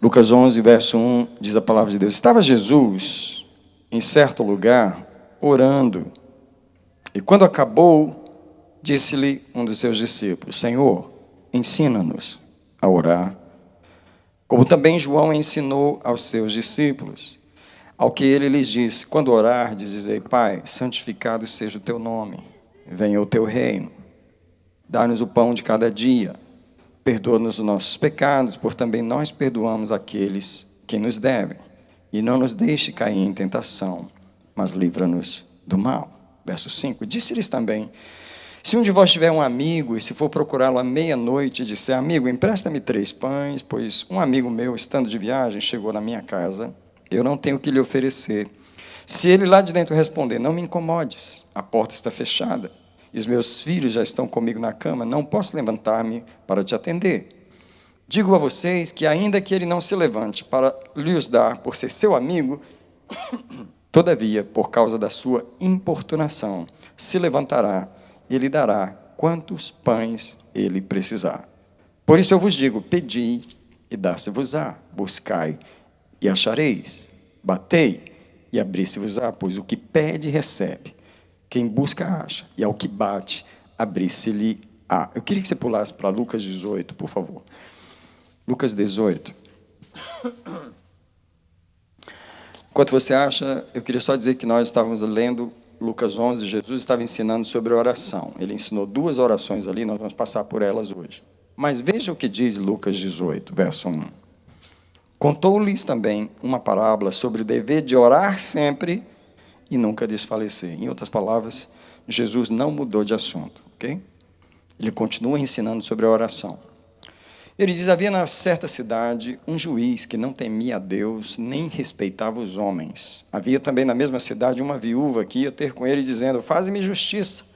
Lucas 11, verso 1, diz a palavra de Deus. Estava Jesus em certo lugar, orando, e quando acabou, disse-lhe um dos seus discípulos: Senhor, ensina-nos a orar, como também João ensinou aos seus discípulos. Ao que ele lhes disse: quando orardes, dizei: Pai, santificado seja o teu nome, venha o teu reino, dá-nos o pão de cada dia, perdoa-nos os nossos pecados, por também nós perdoamos aqueles que nos devem, e não nos deixe cair em tentação, mas livra-nos do mal. Verso 5, disse-lhes também: se um de vós tiver um amigo, e se for procurá-lo à meia-noite, e disser: amigo, empresta-me 3 pães, pois um amigo meu, estando de viagem, chegou na minha casa, eu não tenho o que lhe oferecer. Se ele lá de dentro responder: não me incomodes, a porta está fechada, e os meus filhos já estão comigo na cama, não posso levantar-me para te atender. Digo a vocês que, ainda que ele não se levante para lhes dar, por ser seu amigo, todavia, por causa da sua importunação, se levantará e lhe dará quantos pães ele precisar. Por isso eu vos digo: pedi e dá-se-vos-á, buscai e achareis, batei e abri-se-vos-á, pois o que pede recebe, quem busca acha, e ao que bate, abrir-se-lhe-á. Eu queria que você pulasse para Lucas 18, por favor. Lucas 18. Enquanto você acha, eu queria só dizer que nós estávamos lendo Lucas 11, Jesus estava ensinando sobre oração. Ele ensinou 2 orações ali, nós vamos passar por elas hoje. Mas veja o que diz Lucas 18, verso 1. Contou-lhes também uma parábola sobre o dever de orar sempre e nunca desfalecer. Em outras palavras, Jesus não mudou de assunto, ok? Ele continua ensinando sobre a oração. Ele diz: havia na certa cidade um juiz que não temia a Deus, nem respeitava os homens. Havia também na mesma cidade uma viúva que ia ter com ele, dizendo: faze-me justiça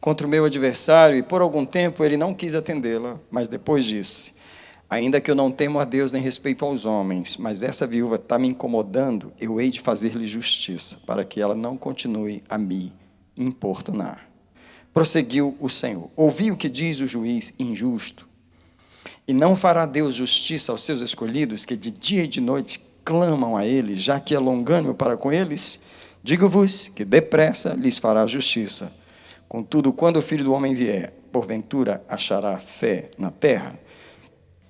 contra o meu adversário. E por algum tempo ele não quis atendê-la, mas depois disse: ainda que eu não temo a Deus nem respeito aos homens, mas essa viúva está me incomodando, eu hei de fazer-lhe justiça, para que ela não continue a me importunar. Prosseguiu o Senhor: ouvi o que diz o juiz injusto. E não fará Deus justiça aos seus escolhidos, que de dia e de noite clamam a Ele, já que é longânimo para com eles? Digo-vos que depressa lhes fará justiça. Contudo, quando o Filho do Homem vier, porventura achará fé na terra?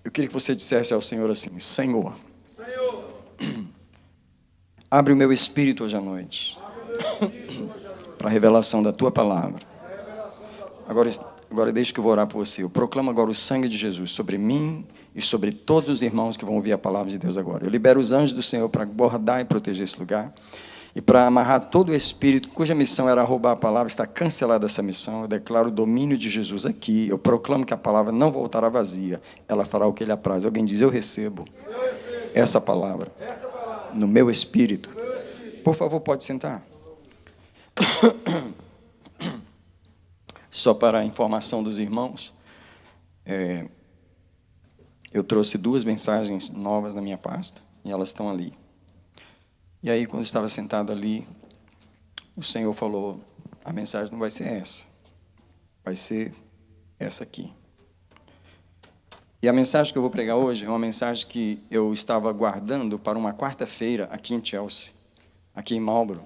Eu queria que você dissesse ao Senhor assim: Senhor, abre o meu espírito hoje à noite, para a revelação da Tua palavra. Agora deixa que eu vou orar por você. Eu proclamo agora o sangue de Jesus sobre mim e sobre todos os irmãos que vão ouvir a palavra de Deus agora. Eu libero os anjos do Senhor para guardar e proteger esse lugar, e para amarrar todo o espírito cuja missão era roubar a palavra. Está cancelada essa missão. Eu declaro o domínio de Jesus aqui. Eu proclamo que a palavra não voltará vazia, ela fará o que Ele apraz. Alguém diz: eu recebo essa palavra no meu espírito. Por favor, pode sentar. Só para a informação dos irmãos, eu trouxe 2 mensagens novas na minha pasta, e elas estão ali. E aí, quando eu estava sentado ali, o Senhor falou: a mensagem não vai ser essa, vai ser essa aqui. E a mensagem que eu vou pregar hoje é uma mensagem que eu estava guardando para uma quarta-feira aqui em Chelsea, aqui em Marlborough.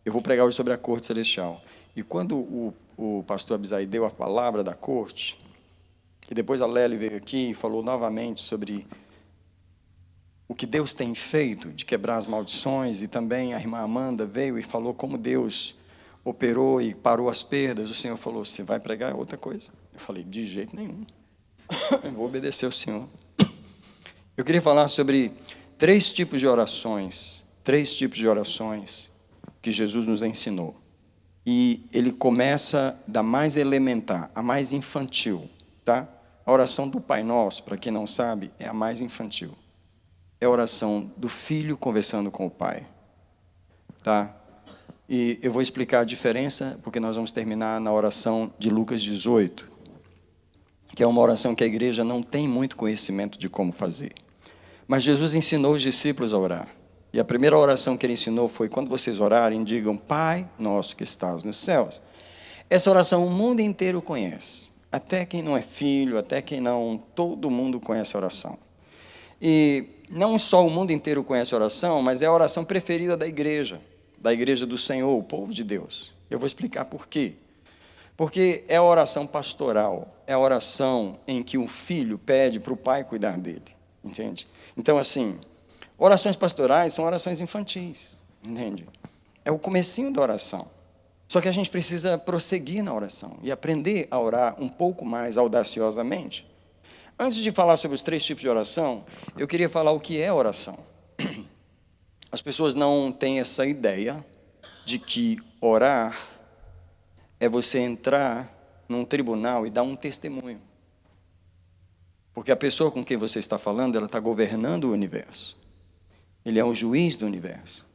Eu vou pregar hoje sobre a corte celestial. E quando o pastor Abisai deu a palavra da corte, e depois a Lely veio aqui e falou novamente sobre o que Deus tem feito de quebrar as maldições, e também a irmã Amanda veio e falou como Deus operou e parou as perdas, o Senhor falou: você vai pregar outra coisa? Eu falei: de jeito nenhum, eu vou obedecer ao Senhor. Eu queria falar sobre 3 tipos de orações, 3 tipos de orações que Jesus nos ensinou. E ele começa da mais elementar, a mais infantil, tá? A oração do Pai Nosso, para quem não sabe, é a mais infantil. É a oração do filho conversando com o pai, tá? E eu vou explicar a diferença, porque nós vamos terminar na oração de Lucas 18, que é uma oração que a igreja não tem muito conhecimento de como fazer. Mas Jesus ensinou os discípulos a orar. E a primeira oração que ele ensinou foi: quando vocês orarem, digam: Pai nosso que estás nos céus. Essa oração o mundo inteiro conhece. Até quem não é filho, até quem não, todo mundo conhece a oração. E não só o mundo inteiro conhece a oração, mas é a oração preferida da igreja do Senhor, o povo de Deus. Eu vou explicar por quê. Porque é a oração pastoral, é a oração em que o filho pede para o pai cuidar dele, entende? Então, assim, orações pastorais são orações infantis, entende? É o comecinho da oração. Só que a gente precisa prosseguir na oração e aprender a orar um pouco mais audaciosamente. Antes de falar sobre os 3 tipos de oração, eu queria falar o que é oração. As pessoas não têm essa ideia de que orar é você entrar num tribunal e dar um testemunho. Porque a pessoa com quem você está falando, ela está governando o universo. Ele é o juiz do universo.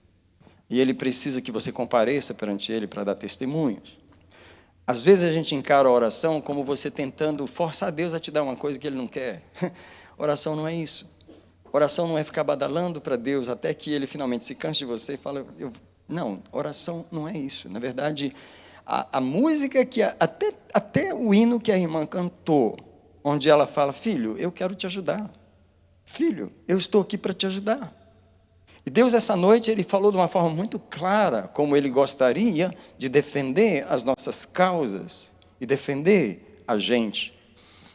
E ele precisa que você compareça perante ele para dar testemunhos. Às vezes a gente encara a oração como você tentando forçar Deus a te dar uma coisa que ele não quer. Oração não é isso. Oração não é ficar badalando para Deus até que ele finalmente se canse de você e fala... Não, oração não é isso. Na verdade, a música que... Até o hino que a irmã cantou, onde ela fala, filho, eu quero te ajudar. Filho, eu estou aqui para te ajudar. E Deus, essa noite, Ele falou de uma forma muito clara como Ele gostaria de defender as nossas causas e defender a gente.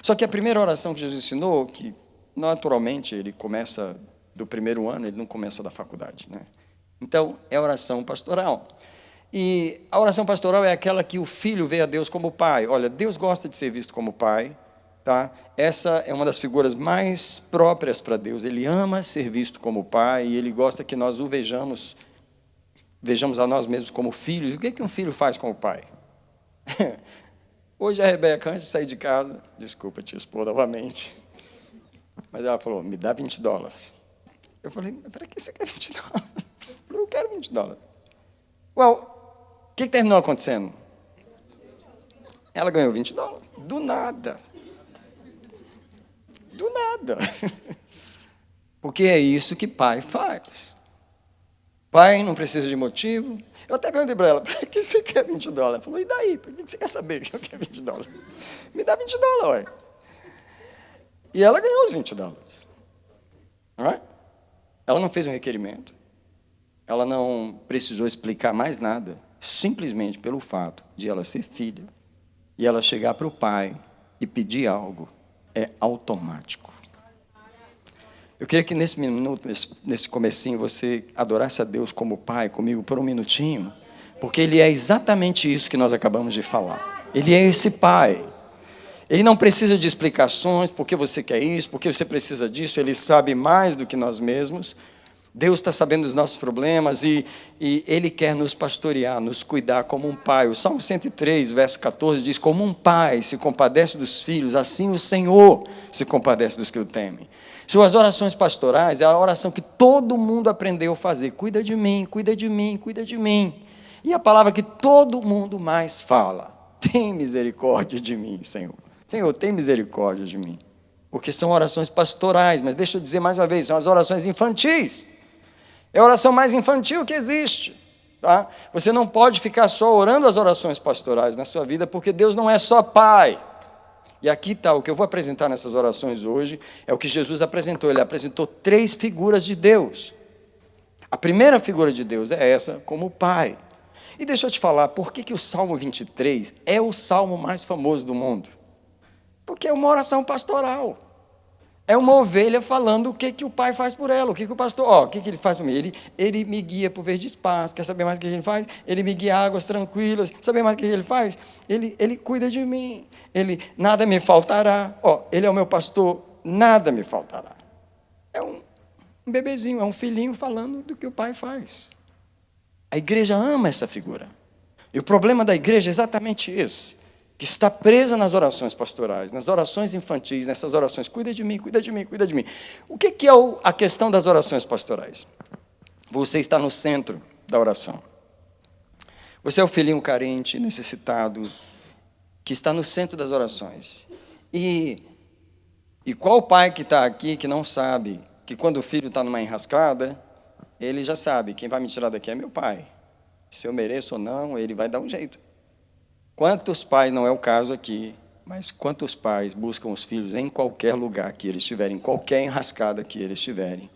Só que a primeira oração que Jesus ensinou, que naturalmente Ele começa do primeiro ano, Ele não começa da faculdade, né? Então, é a oração pastoral. E a oração pastoral é aquela que o filho vê a Deus como pai. Olha, Deus gosta de ser visto como pai. Tá? Essa é uma das figuras mais próprias para Deus. Ele ama ser visto como pai e Ele gosta que nós o vejamos a nós mesmos como filhos. O que um filho faz com o pai? Hoje a Rebeca, antes de sair de casa, desculpa te expor novamente, mas ela falou, me dá $20. Eu falei, mas para que você quer $20? Eu falei, eu quero $20. O que terminou acontecendo? Ela ganhou $20. Do nada. Do nada. Porque é isso que pai faz. Pai não precisa de motivo. Eu até perguntei para ela, para que você quer $20? Ela falou, e daí? Por que você quer saber que eu quero $20? Me dá $20, ué. E ela ganhou os $20. Right? Ela não fez um requerimento. Ela não precisou explicar mais nada. Simplesmente pelo fato de ela ser filha. E ela chegar para o pai e pedir algo. É automático. Eu queria que nesse minuto, nesse comecinho, você adorasse a Deus como pai comigo por um minutinho, porque Ele é exatamente isso que nós acabamos de falar. Ele é esse pai. Ele não precisa de explicações, porque você quer isso, porque você precisa disso, Ele sabe mais do que nós mesmos. Deus está sabendo dos nossos problemas e Ele quer nos pastorear, nos cuidar como um pai. O Salmo 103, verso 14, diz, como um pai se compadece dos filhos, assim o Senhor se compadece dos que o temem. Suas orações pastorais é a oração que todo mundo aprendeu a fazer. Cuida de mim, cuida de mim, cuida de mim. E a palavra que todo mundo mais fala, tem misericórdia de mim, Senhor. Senhor, tem misericórdia de mim. Porque são orações pastorais, mas deixa eu dizer mais uma vez, são as orações infantis. É a oração mais infantil que existe. Tá? Você não pode ficar só orando as orações pastorais na sua vida, porque Deus não é só pai. E aqui está, o que eu vou apresentar nessas orações hoje, é o que Jesus apresentou. Ele apresentou 3 figuras de Deus. A primeira figura de Deus é essa, como pai. E deixa eu te falar, por que o Salmo 23 é o salmo mais famoso do mundo? Porque é uma oração pastoral. É uma ovelha falando o que o pai faz por ela, o que o pastor... o que ele faz por mim? Ele me guia por verde espaço, quer saber mais o que ele faz? Ele me guia a águas tranquilas, saber mais o que ele faz? Ele cuida de mim, nada me faltará. Ele é o meu pastor, nada me faltará. É um bebezinho, é um filhinho falando do que o pai faz. A igreja ama essa figura. E o problema da igreja é exatamente esse. Que está presa nas orações pastorais, nas orações infantis, nessas orações, cuida de mim, cuida de mim, cuida de mim. O que é a questão das orações pastorais? Você está no centro da oração. Você é o filhinho carente, necessitado, que está no centro das orações. E qual pai que está aqui que não sabe que quando o filho está numa enrascada, ele já sabe, quem vai me tirar daqui é meu pai. Se eu mereço ou não, ele vai dar um jeito. Quantos pais, não é o caso aqui, Mas quantos pais buscam os filhos em qualquer lugar que eles estiverem, em qualquer enrascada que eles estiverem?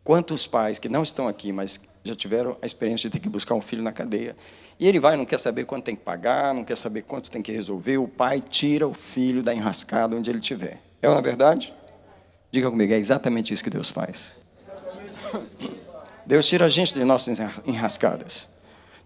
Quantos pais que não estão aqui, mas já tiveram a experiência de ter que buscar um filho na cadeia? E ele vai, não quer saber quanto tem que pagar, não quer saber quanto tem que resolver. O pai tira o filho da enrascada onde ele estiver. É uma verdade? Diga comigo, é exatamente isso que Deus faz. Deus tira a gente de nossas enrascadas.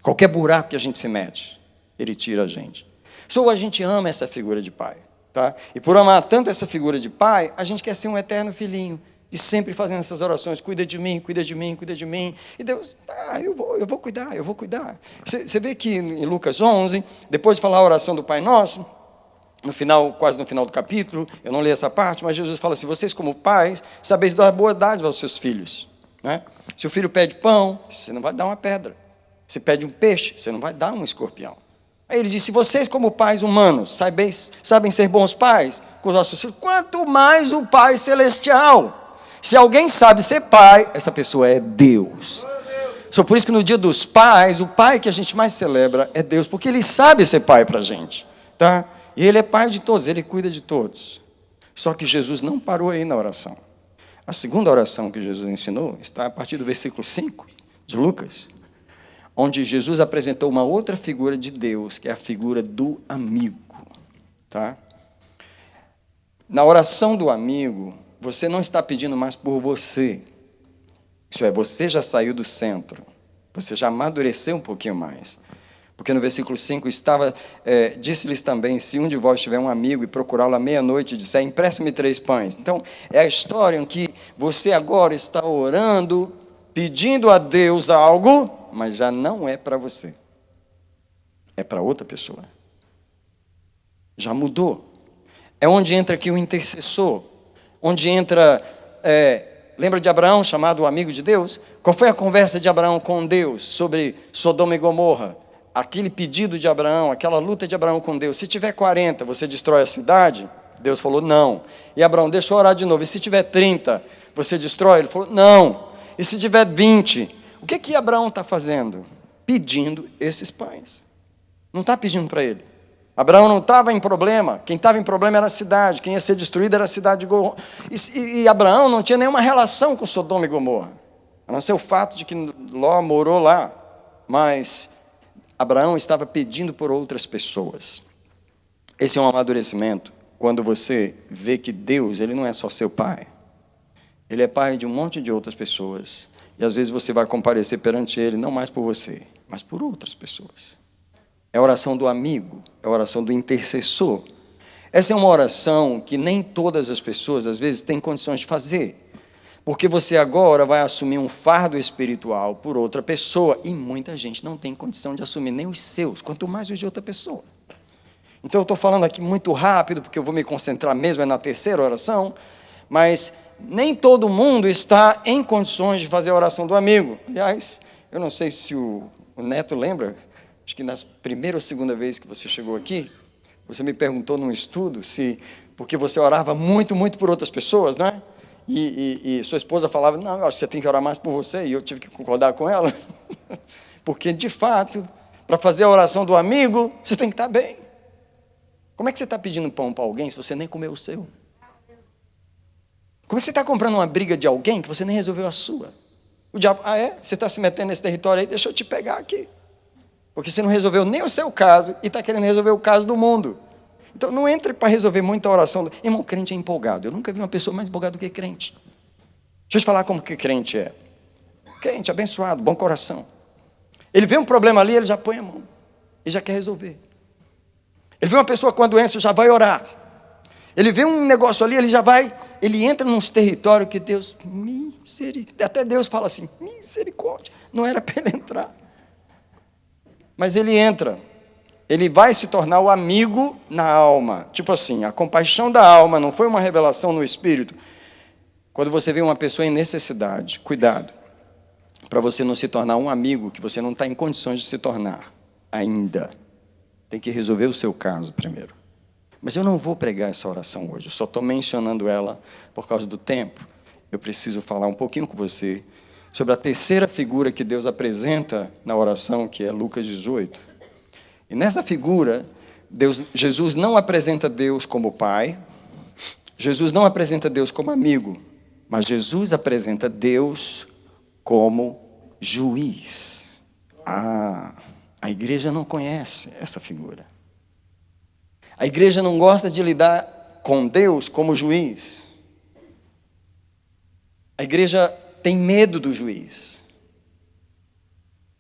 Qualquer buraco que a gente se mete, Ele tira a gente. Só a gente ama essa figura de pai. Tá? E por amar tanto essa figura de pai, a gente quer ser um eterno filhinho. E sempre fazendo essas orações, cuida de mim, cuida de mim, cuida de mim. E Deus, eu vou cuidar, eu vou cuidar. Você vê que em Lucas 11, depois de falar a oração do Pai Nosso, no final, quase no final do capítulo, eu não li essa parte, mas Jesus fala assim, vocês como pais, sabeis dar boa dádiva aos seus filhos. Né? Se o filho pede pão, você não vai dar uma pedra. Se pede um peixe, você não vai dar um escorpião. Aí ele diz, se vocês como pais humanos sabem ser bons pais com os nossos filhos, quanto mais o Pai Celestial. Se alguém sabe ser pai, essa pessoa é Deus. Só por isso que no dia dos pais, o pai que a gente mais celebra é Deus, porque Ele sabe ser pai para a gente. Tá? E Ele é pai de todos, Ele cuida de todos. Só que Jesus não parou aí na oração. A segunda oração que Jesus ensinou está a partir do versículo 5 de Lucas, onde Jesus apresentou uma outra figura de Deus, que é a figura do amigo. Tá? Na oração do amigo, você não está pedindo mais por você. Isso é, você já saiu do centro. Você já amadureceu um pouquinho mais. Porque no versículo 5 estava, disse-lhes também, se um de vós tiver um amigo e procurá-lo à meia-noite e disser, empreste-me 3 pães. Então, é a história em que você agora está orando, pedindo a Deus algo, mas já não é para você. É para outra pessoa. Já mudou. É onde entra aqui o intercessor. Onde entra, lembra de Abraão, chamado o amigo de Deus? Qual foi a conversa de Abraão com Deus sobre Sodoma e Gomorra? Aquele pedido de Abraão, aquela luta de Abraão com Deus. Se tiver 40, você destrói a cidade? Deus falou, não. E Abraão, deixa eu orar de novo. E se tiver 30, você destrói? Ele falou, não. E se tiver 20? O que Abraão está fazendo? Pedindo esses pães. Não está pedindo para ele. Abraão não estava em problema. Quem estava em problema era a cidade. Quem ia ser destruída era a cidade de Gomorra. E Abraão não tinha nenhuma relação com Sodoma e Gomorra. A não ser o fato de que Ló morou lá. Mas Abraão estava pedindo por outras pessoas. Esse é um amadurecimento. Quando você vê que Deus, Ele não é só seu pai. Ele é pai de um monte de outras pessoas. E às vezes você vai comparecer perante Ele, não mais por você, mas por outras pessoas. É a oração do amigo, é a oração do intercessor. Essa é uma oração que nem todas as pessoas, às vezes, têm condições de fazer. Porque você agora vai assumir um fardo espiritual por outra pessoa. E muita gente não tem condição de assumir nem os seus, quanto mais os de outra pessoa. Então eu estou falando aqui muito rápido, porque eu vou me concentrar mesmo na terceira oração. Mas nem todo mundo está em condições de fazer a oração do amigo. Aliás, eu não sei se o Neto lembra, acho que na primeira ou segunda vez que você chegou aqui, você me perguntou num estudo porque você orava muito, muito por outras pessoas, não é? E sua esposa falava, não, eu acho que você tem que orar mais por você, e eu tive que concordar com ela, porque, de fato, para fazer a oração do amigo, você tem que estar bem. Como é que você está pedindo pão para alguém se você nem comeu o seu? Como é que você está comprando uma briga de alguém que você nem resolveu a sua? O diabo, você está se metendo nesse território aí, deixa eu te pegar aqui. Porque você não resolveu nem o seu caso e está querendo resolver o caso do mundo. Então não entre para resolver muita oração. Irmão, crente é empolgado. Eu nunca vi uma pessoa mais empolgada do que crente. Deixa eu te falar como que crente é. Crente, abençoado, bom coração. Ele vê um problema ali, ele já põe a mão. Ele já quer resolver. Ele vê uma pessoa com a doença, já vai orar. Ele vê um negócio ali, ele entra num territórios que Deus, até Deus fala assim, misericórdia, não era para ele entrar. Mas ele entra, ele vai se tornar o amigo na alma. Tipo assim, a compaixão da alma não foi uma revelação no espírito. Quando você vê uma pessoa em necessidade, cuidado, para você não se tornar um amigo que você não está em condições de se tornar ainda. Tem que resolver o seu caso primeiro. Mas eu não vou pregar essa oração hoje, eu só estou mencionando ela por causa do tempo. Eu preciso falar um pouquinho com você sobre a terceira figura que Deus apresenta na oração, que é Lucas 18. E nessa figura, Jesus não apresenta Deus como pai, Jesus não apresenta Deus como amigo, mas Jesus apresenta Deus como juiz. A igreja não conhece essa figura. A igreja não gosta de lidar com Deus como juiz. A igreja tem medo do juiz.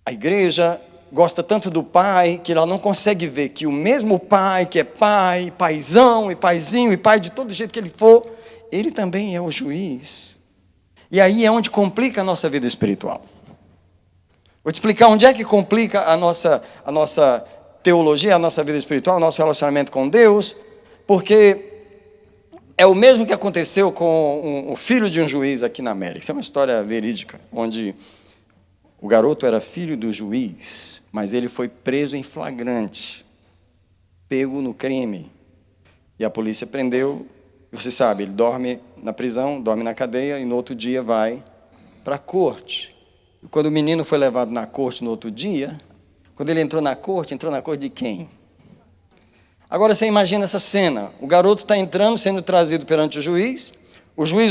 A igreja gosta tanto do pai que ela não consegue ver que o mesmo pai, que é pai, paizão e paizinho e pai de todo jeito que ele for, ele também é o juiz. E aí é onde complica a nossa vida espiritual. Vou te explicar onde é que complica a nossa teologia, a nossa vida espiritual, o nosso relacionamento com Deus, porque é o mesmo que aconteceu com o filho de um juiz aqui na América. Isso é uma história verídica, onde o garoto era filho do juiz, mas ele foi preso em flagrante, pego no crime. E a polícia prendeu, e você sabe, ele dorme na prisão, dorme na cadeia, e no outro dia vai para a corte. E quando o menino foi levado na corte no outro dia, quando ele entrou na corte de quem? Agora você imagina essa cena, o garoto está entrando, sendo trazido perante o juiz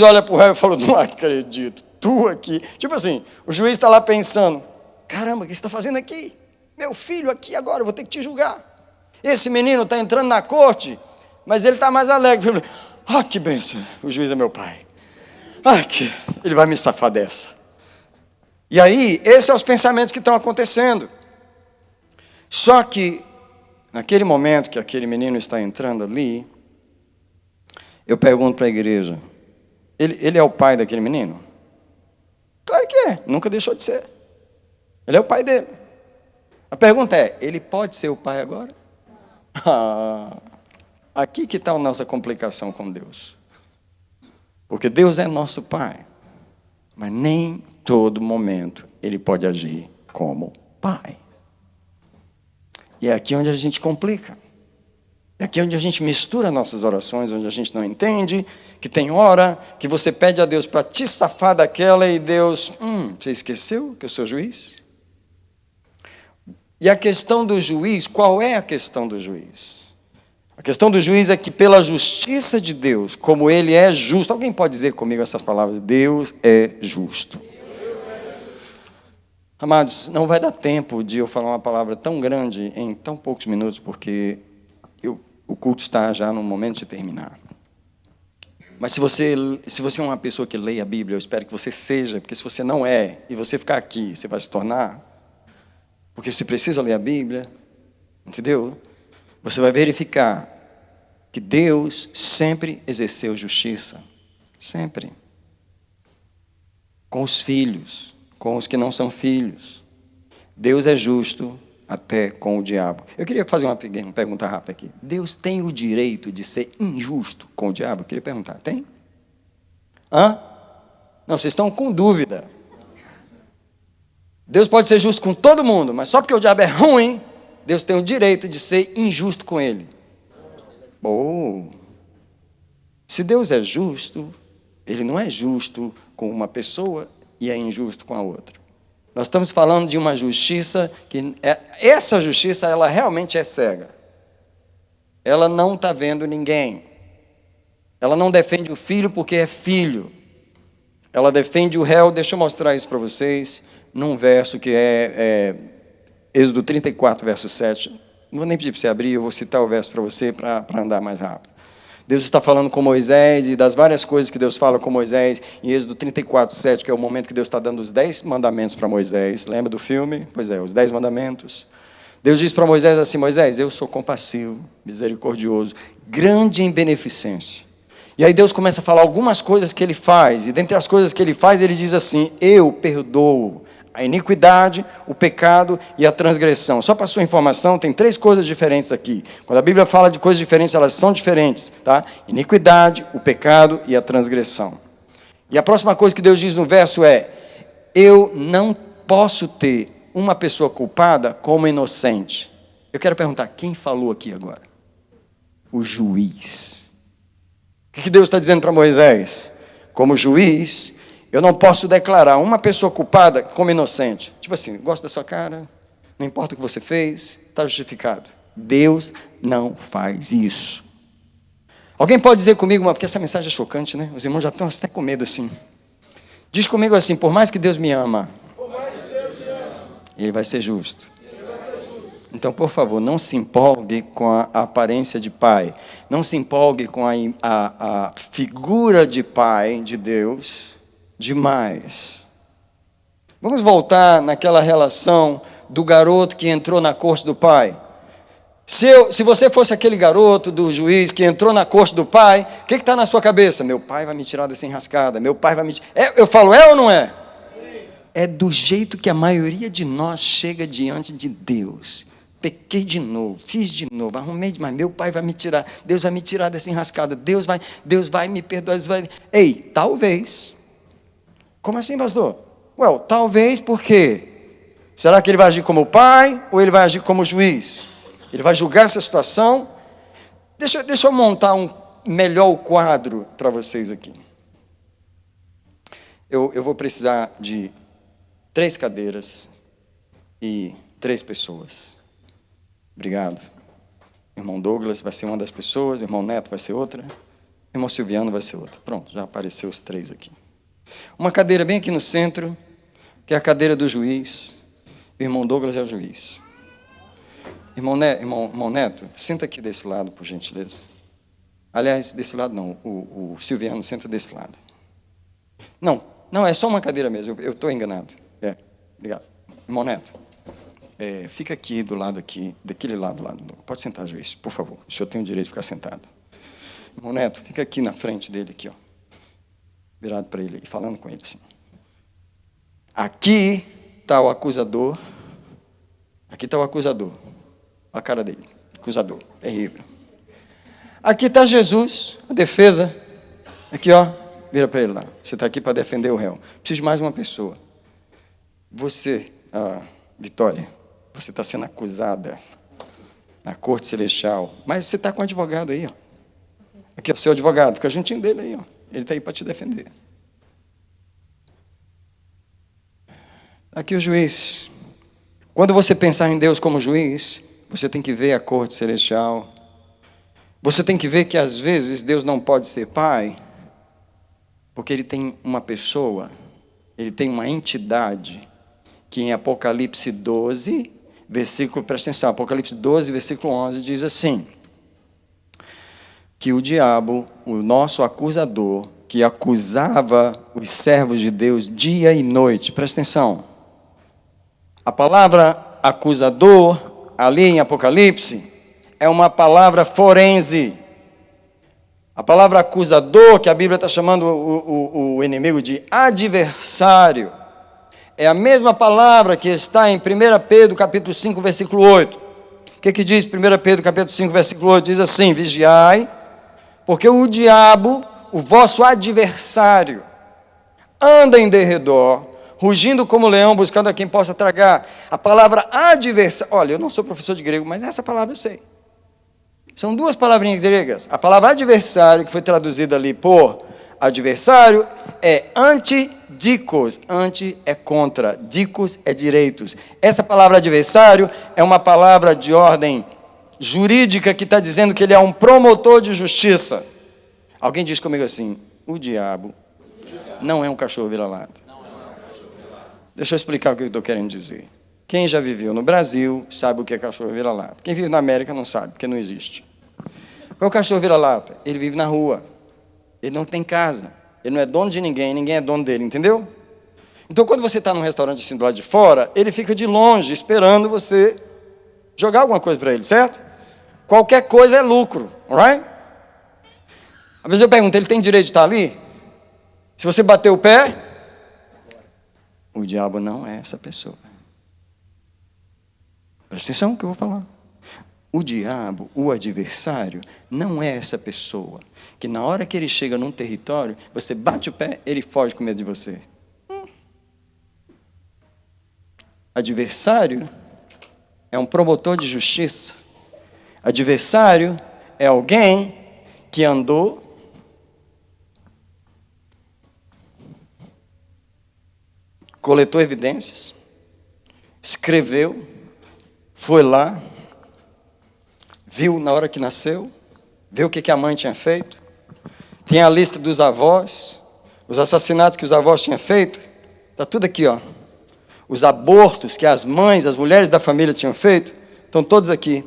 olha para o réu e fala, não acredito, tu aqui. Tipo assim, o juiz está lá pensando, caramba, o que você está fazendo aqui? Meu filho aqui agora, eu vou ter que te julgar. Esse menino está entrando na corte, mas ele está mais alegre. Ah, que bênção, o juiz é meu pai. Ah, que ele vai me safar dessa. E aí, esses são os pensamentos que estão acontecendo. Só que, naquele momento que aquele menino está entrando ali, eu pergunto para a igreja, ele é o pai daquele menino? Claro que é, nunca deixou de ser. Ele é o pai dele. A pergunta é, ele pode ser o pai agora? Aqui que está a nossa complicação com Deus. Porque Deus é nosso pai, mas nem todo momento ele pode agir como pai. E é aqui onde a gente complica. É aqui onde a gente mistura nossas orações, onde a gente não entende, que tem hora que você pede a Deus para te safar daquela e Deus, você esqueceu que eu sou juiz? E a questão do juiz, qual é a questão do juiz? A questão do juiz é que pela justiça de Deus, como ele é justo, alguém pode dizer comigo essas palavras? Deus é justo. Amados, não vai dar tempo de eu falar uma palavra tão grande em tão poucos minutos, porque o culto está já no momento de terminar. Mas se você é uma pessoa que lê a Bíblia, eu espero que você seja, porque se você não é, e você ficar aqui, você vai se tornar, porque você precisa ler a Bíblia, entendeu? Você vai verificar que Deus sempre exerceu justiça, sempre. Com os filhos, com os que não são filhos. Deus é justo até com o diabo. Eu queria fazer uma pergunta rápida aqui. Deus tem o direito de ser injusto com o diabo? Eu queria perguntar, tem? Não, vocês estão com dúvida. Deus pode ser justo com todo mundo, mas só porque o diabo é ruim, Deus tem o direito de ser injusto com ele. Se Deus é justo, ele não é justo com uma pessoa e é injusto com a outra. Nós estamos falando de uma justiça que essa justiça ela realmente é cega. Ela não está vendo ninguém. Ela não defende o filho porque é filho. Ela defende o réu. Deixa eu mostrar isso para vocês num verso que é Êxodo 34, verso 7. Não vou nem pedir para você abrir, eu vou citar o verso para você para andar mais rápido. Deus está falando com Moisés, e das várias coisas que Deus fala com Moisés, em Êxodo 34, 7, que é o momento que Deus está dando os 10 mandamentos para Moisés. Lembra do filme? Pois é, os 10 mandamentos. Deus diz para Moisés assim, Moisés, eu sou compassivo, misericordioso, grande em beneficência. E aí Deus começa a falar algumas coisas que ele faz, e dentre as coisas que ele faz, ele diz assim, eu perdoo a iniquidade, o pecado e a transgressão. Só para sua informação, tem 3 coisas diferentes aqui. Quando a Bíblia fala de coisas diferentes, elas são diferentes, tá? Iniquidade, o pecado e a transgressão. E a próxima coisa que Deus diz no verso é, eu não posso ter uma pessoa culpada como inocente. Eu quero perguntar, quem falou aqui agora? O juiz. O que Deus está dizendo para Moisés? Como juiz, eu não posso declarar uma pessoa culpada como inocente. Tipo assim, gosto da sua cara, não importa o que você fez, está justificado. Deus não faz isso. Alguém pode dizer comigo, porque essa mensagem é chocante, né? Os irmãos já estão até com medo assim. Diz comigo assim: por mais que Deus me ama, Ele vai ser justo. Então, por favor, não se empolgue com a aparência de pai. Não se empolgue com a figura de pai de Deus demais. Vamos voltar naquela relação do garoto que entrou na corte do pai. Se você fosse aquele garoto do juiz que entrou na corte do pai, o que está na sua cabeça? Meu pai vai me tirar dessa enrascada, meu pai vai me... eu falo, é ou não é? Sim. É do jeito que a maioria de nós chega diante de Deus. Pequei de novo, fiz de novo, arrumei demais, meu pai vai me tirar, Deus vai me tirar dessa enrascada, Deus vai me perdoar, Deus vai... Ei, talvez. Como assim, pastor? Talvez por quê? Será que ele vai agir como pai ou ele vai agir como juiz? Ele vai julgar essa situação. Deixa eu montar um melhor quadro para vocês aqui. Eu vou precisar de 3 cadeiras e 3 pessoas. Obrigado. Irmão Douglas vai ser uma das pessoas, irmão Neto vai ser outra, irmão Silviano vai ser outra. Pronto, já apareceu os 3 aqui. Uma cadeira bem aqui no centro, que é a cadeira do juiz. O irmão Douglas é o juiz. Irmão Neto, senta aqui desse lado, por gentileza. Aliás, desse lado não, o Silviano senta desse lado. Não, é só uma cadeira mesmo, eu estou enganado. Obrigado. Irmão Neto, fica aqui do lado aqui, daquele lado lá. Pode sentar, juiz, por favor. O senhor tem o direito de ficar sentado. Irmão Neto, fica aqui na frente dele, aqui, ó, virado para ele e falando com ele assim. Aqui está o acusador. Aqui está o acusador. Olha a cara dele, acusador, terrível. Aqui está Jesus, a defesa. Aqui, ó, vira para ele lá. Você está aqui para defender o réu. Preciso de mais uma pessoa. Você, Vitória, você está sendo acusada na corte celestial. Mas você está com um advogado aí, ó. Aqui, ó, o seu advogado, fica juntinho dele aí, ó. Ele está aí para te defender. Aqui o juiz. Quando você pensar em Deus como juiz, você tem que ver a corte celestial. Você tem que ver que às vezes Deus não pode ser pai, porque Ele tem uma pessoa, Ele tem uma entidade, que em Apocalipse 12, presta atenção, Apocalipse 12, versículo 11, diz assim, que o diabo, o nosso acusador, que acusava os servos de Deus dia e noite, presta atenção, a palavra acusador, ali em Apocalipse, é uma palavra forense. A palavra acusador, que a Bíblia está chamando o inimigo de adversário, é a mesma palavra que está em 1 Pedro capítulo 5, versículo 8. O que diz 1 Pedro capítulo 5, versículo 8? Diz assim, vigiai, porque o diabo, o vosso adversário, anda em derredor, rugindo como leão, buscando a quem possa tragar. A palavra adversário, olha, eu não sou professor de grego, mas essa palavra eu sei. São 2 palavrinhas gregas. A palavra adversário, que foi traduzida ali por adversário, é antidikos. Anti é contra, dikos é direitos. Essa palavra adversário é uma palavra de ordem jurídica que está dizendo que ele é um promotor de justiça. Alguém diz comigo assim, o diabo não é um cachorro vira-lata. Deixa eu explicar o que eu estou querendo dizer. Quem já viveu no Brasil sabe o que é cachorro vira-lata. Quem vive na América não sabe, porque não existe. Qual é o cachorro vira-lata? Ele vive na rua. Ele não tem casa. Ele não é dono de ninguém, ninguém é dono dele, entendeu? Então, quando você está num restaurante assim do lado de fora, ele fica de longe, esperando você jogar alguma coisa para ele, certo? Qualquer coisa é lucro, alright? Às vezes eu pergunto, ele tem direito de estar ali? Se você bater o pé, o diabo não é essa pessoa. Presta atenção no que eu vou falar. O diabo, o adversário, não é essa pessoa que na hora que ele chega num território, você bate o pé, ele foge com medo de você. Adversário é um promotor de justiça. Adversário é alguém que andou coletou evidências, escreveu, foi lá, viu na hora que nasceu, viu o que a mãe tinha feito, tem a lista dos avós, os assassinatos que os avós tinham feito, está tudo aqui, ó. Os abortos que as mães, as mulheres da família tinham feito, estão todos aqui.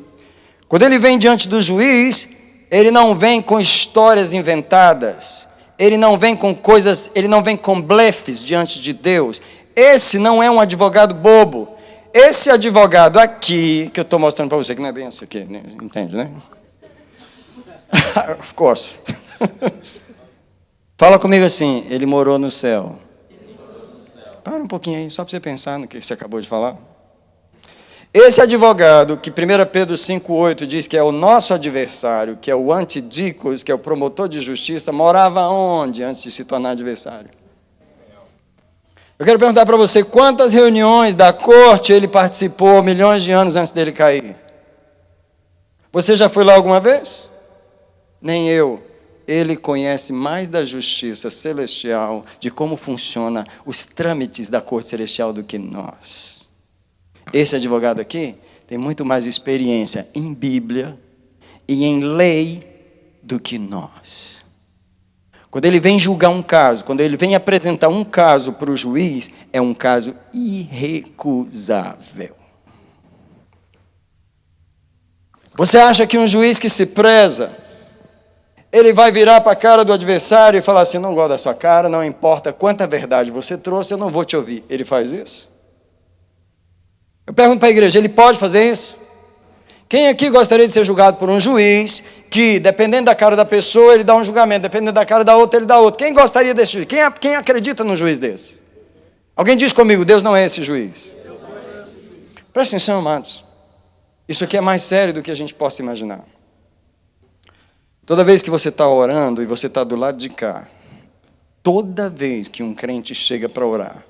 Quando ele vem diante do juiz, ele não vem com histórias inventadas, ele não vem com coisas, ele não vem com blefes diante de Deus. Esse não é um advogado bobo. Esse advogado aqui, que eu estou mostrando para você, que não é bem isso aqui, né? Entende, né? Of course. Fala comigo assim, ele morou no céu. Para um pouquinho aí, só para você pensar no que você acabou de falar. Esse advogado, que 1 Pedro 5,8 diz que é o nosso adversário, que é o antidicos, que é o promotor de justiça, morava onde antes de se tornar adversário? Eu quero perguntar para você, quantas reuniões da corte ele participou milhões de anos antes dele cair? Você já foi lá alguma vez? Nem eu. Ele conhece mais da justiça celestial, de como funciona os trâmites da corte celestial do que nós. Esse advogado aqui tem muito mais experiência em Bíblia e em lei do que nós. Quando ele vem julgar um caso, quando ele vem apresentar um caso para o juiz, é um caso irrecusável. Você acha que um juiz que se preza, ele vai virar para a cara do adversário e falar assim, não gosto da sua cara, não importa quanta verdade você trouxe, eu não vou te ouvir. Ele faz isso? Eu pergunto para a igreja, ele pode fazer isso? Quem aqui gostaria de ser julgado por um juiz que, dependendo da cara da pessoa, ele dá um julgamento, dependendo da cara da outra, ele dá outro? Quem gostaria desse juiz? Quem acredita num juiz desse? Alguém diz comigo, Deus não é esse juiz. Presta atenção, amados. Isso aqui é mais sério do que a gente possa imaginar. Toda vez que você está orando e você está do lado de cá, toda vez que um crente chega para orar,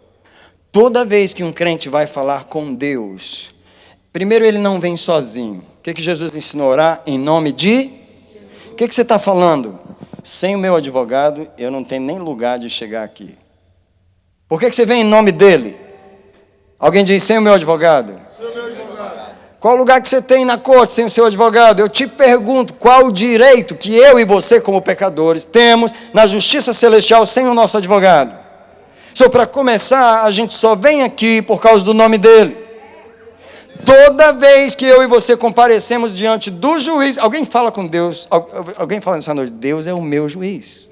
toda vez que um crente vai falar com Deus, primeiro ele não vem sozinho. O que Jesus ensinou a orar? Em nome de... O que você está falando? Sem o meu advogado, eu não tenho nem lugar de chegar aqui. Por que você vem em nome dele? Alguém diz, sem o meu advogado? Sem o meu advogado. Qual lugar que você tem na corte sem o seu advogado? Eu te pergunto, qual o direito que eu e você, como pecadores, temos na justiça celestial sem o nosso advogado? Para começar, a gente só vem aqui por causa do nome dele. Toda vez que eu e você comparecemos diante do juiz, alguém fala com Deus, alguém fala nessa noite, Deus é o meu juiz.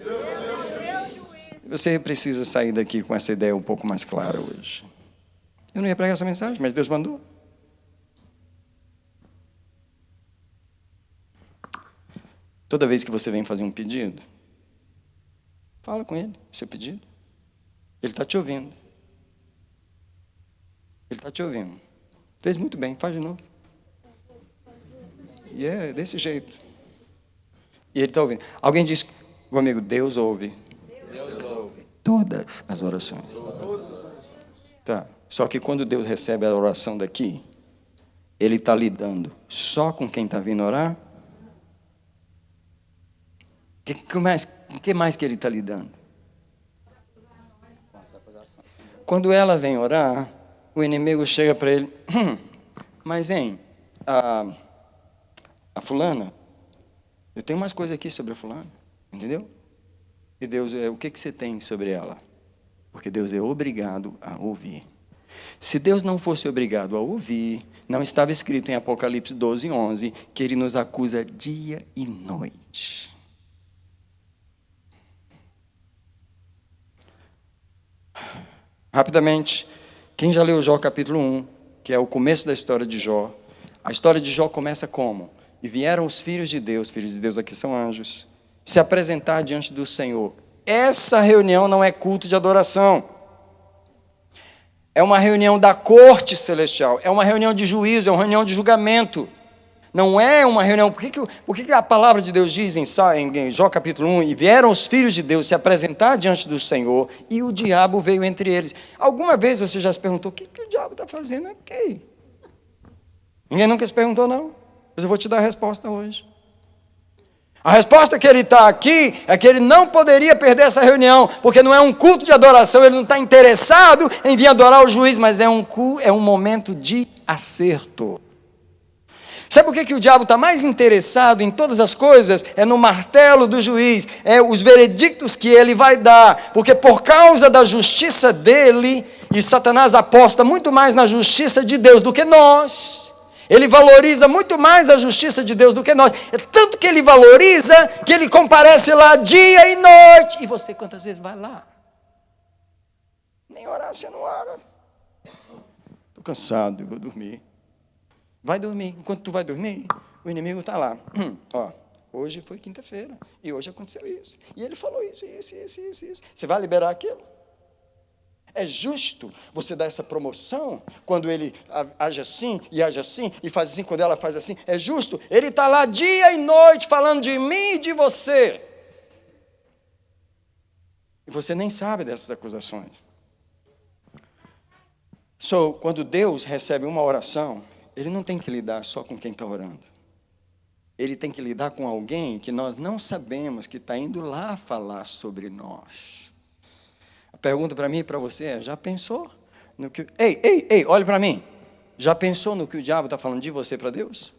Você precisa sair daqui com essa ideia um pouco mais clara hoje. Eu não ia pregar essa mensagem, mas Deus mandou. Toda vez que você vem fazer um pedido, fala com ele, seu pedido. Ele está te ouvindo. Ele está te ouvindo. Fez muito bem, faz de novo. E é desse jeito. E ele está ouvindo. Alguém diz comigo, Deus ouve. Deus ouve todas as orações. Tá. Só que quando Deus recebe a oração daqui, ele está lidando só com quem está vindo orar? O que mais que ele está lidando? Quando ela vem orar, o inimigo chega para ele, mas a fulana, eu tenho mais coisa aqui sobre a fulana, entendeu? E Deus, o que você tem sobre ela? Porque Deus é obrigado a ouvir. Se Deus não fosse obrigado a ouvir, não estava escrito em Apocalipse 12:11, que ele nos acusa dia e noite. Rapidamente, quem já leu Jó capítulo 1, que é o começo da história de Jó, a história de Jó começa como? E vieram os filhos de Deus aqui são anjos, se apresentar diante do Senhor. Essa reunião não é culto de adoração. É uma reunião da corte celestial, é uma reunião de juízo, é uma reunião de julgamento. Não é uma reunião... Por que a palavra de Deus diz em Jó capítulo 1, e vieram os filhos de Deus se apresentar diante do Senhor, e o diabo veio entre eles. Alguma vez você já se perguntou, o que o diabo está fazendo aqui? Ninguém nunca se perguntou, não? Mas eu vou te dar a resposta hoje. A resposta que ele está aqui é que ele não poderia perder essa reunião, porque não é um culto de adoração, ele não está interessado em vir adorar o juiz, mas é um momento de acerto. Sabe por que o diabo está mais interessado em todas as coisas? É no martelo do juiz, é os veredictos que ele vai dar, porque por causa da justiça dele, e Satanás aposta muito mais na justiça de Deus do que nós, ele valoriza muito mais a justiça de Deus do que nós, é tanto que ele valoriza, que ele comparece lá dia e noite, e você quantas vezes vai lá? Nem orar você não ora. Estou cansado, vou dormir. Vai dormir. Enquanto tu vai dormir, o inimigo está lá. Ó, hoje foi quinta-feira, e hoje aconteceu isso. E ele falou isso. Você vai liberar aquilo? É justo você dar essa promoção, quando ele age assim, e faz assim, quando ela faz assim? É justo? Ele está lá dia e noite, falando de mim e de você. E você nem sabe dessas acusações. Quando Deus recebe uma oração, Ele não tem que lidar só com quem está orando. Ele tem que lidar com alguém que nós não sabemos que está indo lá falar sobre nós. A pergunta para mim e para você é, já pensou no que... Ei, olhe para mim. Já pensou no que o diabo está falando de você para Deus?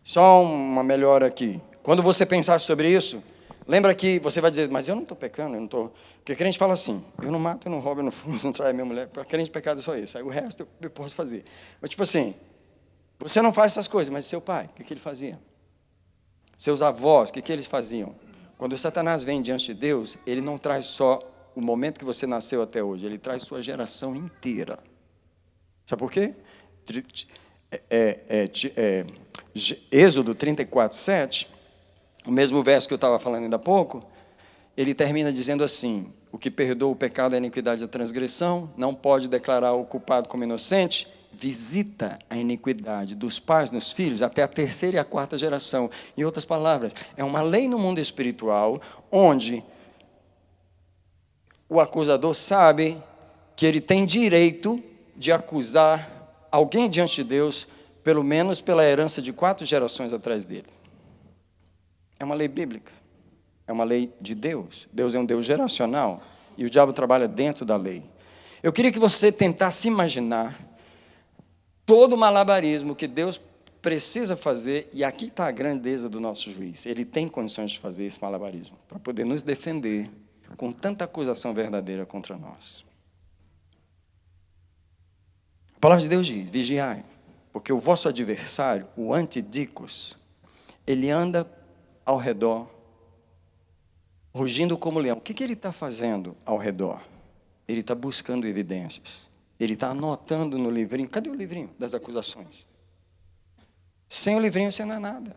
Só uma melhora aqui. Quando você pensar sobre isso, lembra que você vai dizer, mas eu não estou pecando, eu não estou... Porque crente fala assim, eu não mato, eu não roubo, eu não fumo, eu não traio minha mulher. Para crente, pecado é só isso. Aí o resto eu posso fazer. Mas tipo assim, você não faz essas coisas, mas seu pai, o que ele fazia? Seus avós, o que eles faziam? Quando Satanás vem diante de Deus, ele não traz só o momento que você nasceu até hoje, ele traz sua geração inteira. Sabe por quê? Êxodo 34:7, o mesmo verso que eu estava falando ainda há pouco, ele termina dizendo assim, o que perdoa o pecado é a iniquidade da transgressão, não pode declarar o culpado como inocente, visita a iniquidade dos pais nos filhos até a terceira e a quarta geração. Em outras palavras, é uma lei no mundo espiritual, onde o acusador sabe que ele tem direito de acusar alguém diante de Deus, pelo menos pela herança de 4 gerações atrás dele. É uma lei bíblica. É uma lei de Deus. Deus é um Deus geracional e o diabo trabalha dentro da lei. Eu queria que você tentasse imaginar todo o malabarismo que Deus precisa fazer, e aqui está a grandeza do nosso juiz. Ele tem condições de fazer esse malabarismo para poder nos defender com tanta acusação verdadeira contra nós. A palavra de Deus diz, vigiai, porque o vosso adversário, o antidicos, ele anda ao redor, rugindo como leão. O que ele está fazendo ao redor? Ele está buscando evidências. Ele está anotando no livrinho. Cadê o livrinho das acusações? Sem o livrinho você não é nada.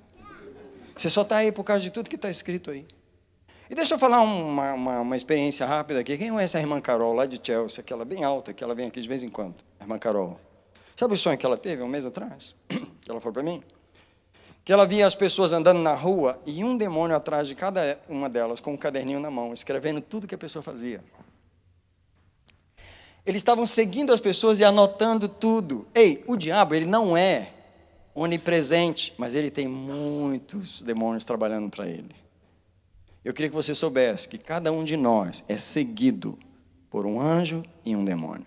Você só está aí por causa de tudo que está escrito aí. E deixa eu falar uma experiência rápida aqui. Quem conhece a irmã Carol, lá de Chelsea, aquela bem alta, que ela vem aqui de vez em quando? A irmã Carol. Sabe o sonho que ela teve um mês atrás? Que ela falou para mim? Que ela via as pessoas andando na rua e um demônio atrás de cada uma delas, com um caderninho na mão, escrevendo tudo que a pessoa fazia. Eles estavam seguindo as pessoas e anotando tudo. Ei, o diabo, ele não é onipresente, mas ele tem muitos demônios trabalhando para ele. Eu queria que você soubesse que cada um de nós é seguido por um anjo e um demônio.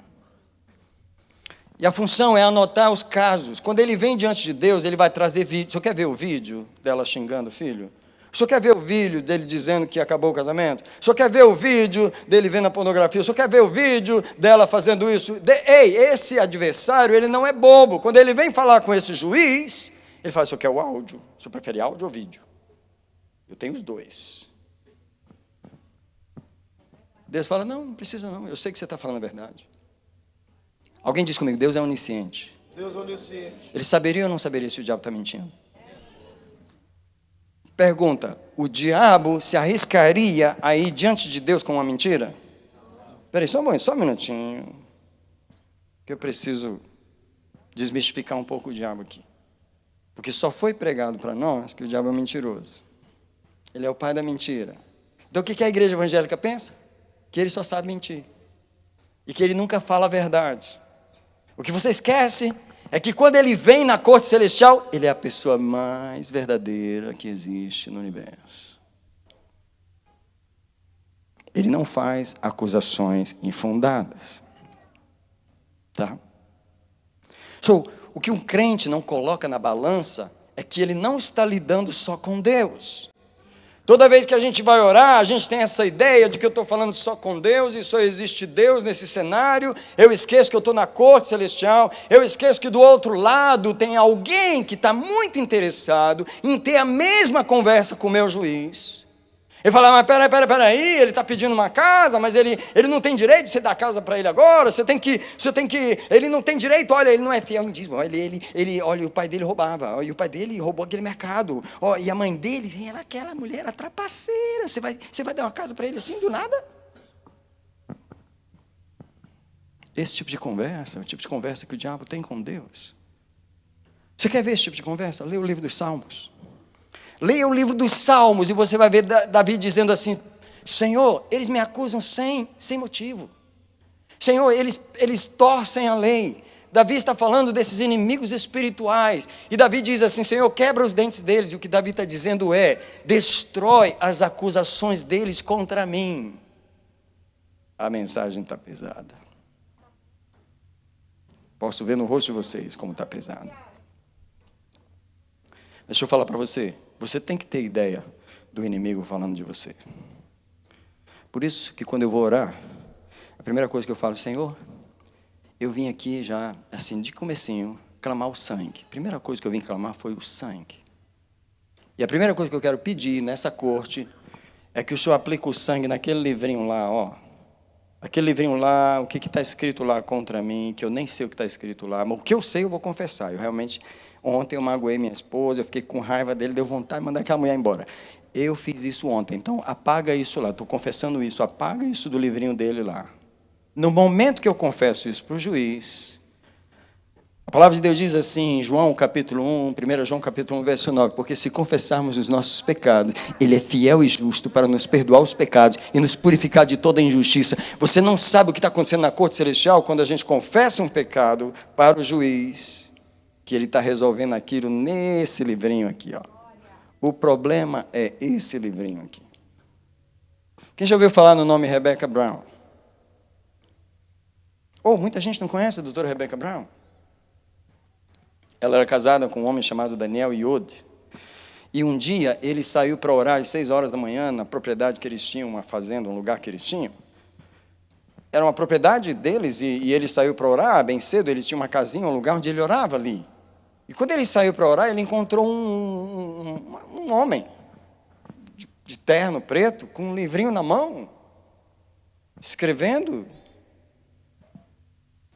E a função é anotar os casos. Quando ele vem diante de Deus, ele vai trazer vídeo. O senhor quer ver o vídeo dela xingando o filho? O senhor quer ver o vídeo dele dizendo que acabou o casamento? O senhor quer ver o vídeo dele vendo a pornografia? O senhor quer ver o vídeo dela fazendo isso? Ei, esse adversário, ele não é bobo. Quando ele vem falar com esse juiz, ele fala, o senhor quer o áudio? O senhor prefere áudio ou vídeo? Eu tenho os dois. Deus fala, não precisa não, eu sei que você está falando a verdade. Alguém diz comigo, Deus é onisciente. Deus é onisciente. Ele saberia ou não saberia se o diabo está mentindo? Pergunta, o diabo se arriscaria a ir diante de Deus com uma mentira? Espera aí, só um minutinho. Que eu preciso desmistificar um pouco o diabo aqui. Porque só foi pregado para nós que o diabo é mentiroso. Ele é o pai da mentira. Então o que a igreja evangélica pensa? Que ele só sabe mentir. E que ele nunca fala a verdade. O que você esquece é que quando ele vem na corte celestial, ele é a pessoa mais verdadeira que existe no universo. Ele não faz acusações infundadas. Tá? o que um crente não coloca na balança é que ele não está lidando só com Deus. Toda vez que a gente vai orar, a gente tem essa ideia de que eu estou falando só com Deus e só existe Deus nesse cenário. Eu esqueço que eu estou na corte celestial. Eu esqueço que do outro lado tem alguém que está muito interessado em ter a mesma conversa com o meu juiz. Ele fala, mas peraí, ele está pedindo uma casa, mas ele não tem direito de você dar a casa para ele agora, ele não tem direito, olha, ele não é fiel em dízimo, olha, o pai dele roubava, e o pai dele roubou aquele mercado, e a mãe dele, ela aquela mulher, era trapaceira, você vai dar uma casa para ele assim, do nada? Esse tipo de conversa, é o tipo de conversa que o diabo tem com Deus. Você quer ver esse tipo de conversa? Lê o livro dos Salmos. Leia o livro dos Salmos e você vai ver Davi dizendo assim, Senhor, eles me acusam sem motivo. Senhor, eles torcem a lei. Davi está falando desses inimigos espirituais. E Davi diz assim, Senhor, quebra os dentes deles. E o que Davi está dizendo é, destrói as acusações deles contra mim. A mensagem está pesada. Posso ver no rosto de vocês como está pesada. Deixa eu falar para você. Você tem que ter ideia do inimigo falando de você. Por isso que quando eu vou orar, a primeira coisa que eu falo, Senhor, eu vim aqui já, assim, de comecinho, clamar o sangue. A primeira coisa que eu vim clamar foi o sangue. E a primeira coisa que eu quero pedir nessa corte é que o Senhor aplique o sangue naquele livrinho lá, ó. Aquele livrinho lá, o que está escrito lá contra mim, que eu nem sei o que está escrito lá, mas o que eu sei eu vou confessar. Eu realmente... Ontem eu magoei minha esposa, eu fiquei com raiva dele, deu vontade de mandar aquela mulher embora. Eu fiz isso ontem, então apaga isso lá, estou confessando isso, apaga isso do livrinho dele lá. No momento que eu confesso isso para o juiz, a palavra de Deus diz assim, em João capítulo 1, 1 João capítulo 1, verso 9, porque se confessarmos os nossos pecados, Ele é fiel e justo para nos perdoar os pecados e nos purificar de toda injustiça. Você não sabe o que está acontecendo na corte celestial quando a gente confessa um pecado para o juiz, que ele está resolvendo aquilo nesse livrinho aqui, ó. O problema é esse livrinho aqui. Quem já ouviu falar no nome Rebecca Brown? Muita gente não conhece a doutora Rebecca Brown. Ela era casada com um homem chamado Daniel Yod. E um dia ele saiu para orar às 6 horas da manhã na propriedade que eles tinham, uma fazenda, um lugar que eles tinham. Era uma propriedade deles e ele saiu para orar bem cedo, ele tinha uma casinha, um lugar onde ele orava ali. E quando ele saiu para orar, ele encontrou um homem de terno preto, com um livrinho na mão, escrevendo.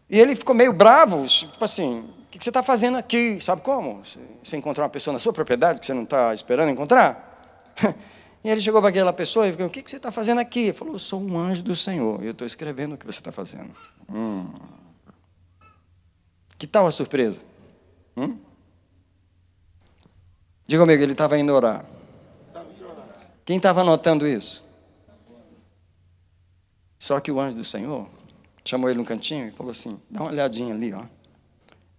E ele ficou meio bravo, tipo assim, o que você está fazendo aqui? Sabe como? Você encontrar uma pessoa na sua propriedade que você não está esperando encontrar? E ele chegou para aquela pessoa e falou, o que você está fazendo aqui? Ele falou, eu sou um anjo do Senhor, e eu estou escrevendo o que você está fazendo. Que tal a surpresa? Diga comigo, ele estava indo orar. Quem estava anotando isso? Só que o anjo do Senhor chamou ele no cantinho e falou assim, dá uma olhadinha ali, ó.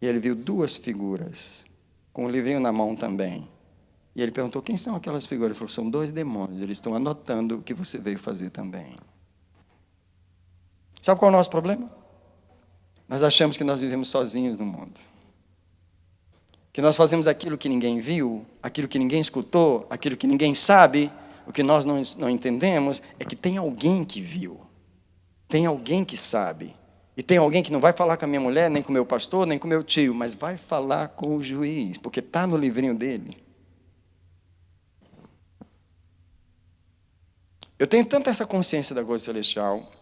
E ele viu 2 figuras, com um livrinho na mão também. E ele perguntou, quem são aquelas figuras? Ele falou, são 2 demônios, eles estão anotando o que você veio fazer também. Sabe qual é o nosso problema? Nós achamos que nós vivemos sozinhos no mundo. Que nós fazemos aquilo que ninguém viu, aquilo que ninguém escutou, aquilo que ninguém sabe. O que nós não entendemos é que tem alguém que viu. Tem alguém que sabe. E tem alguém que não vai falar com a minha mulher, nem com o meu pastor, nem com o meu tio, mas vai falar com o juiz, porque está no livrinho dele. Eu tenho tanto essa consciência da coisa celestial,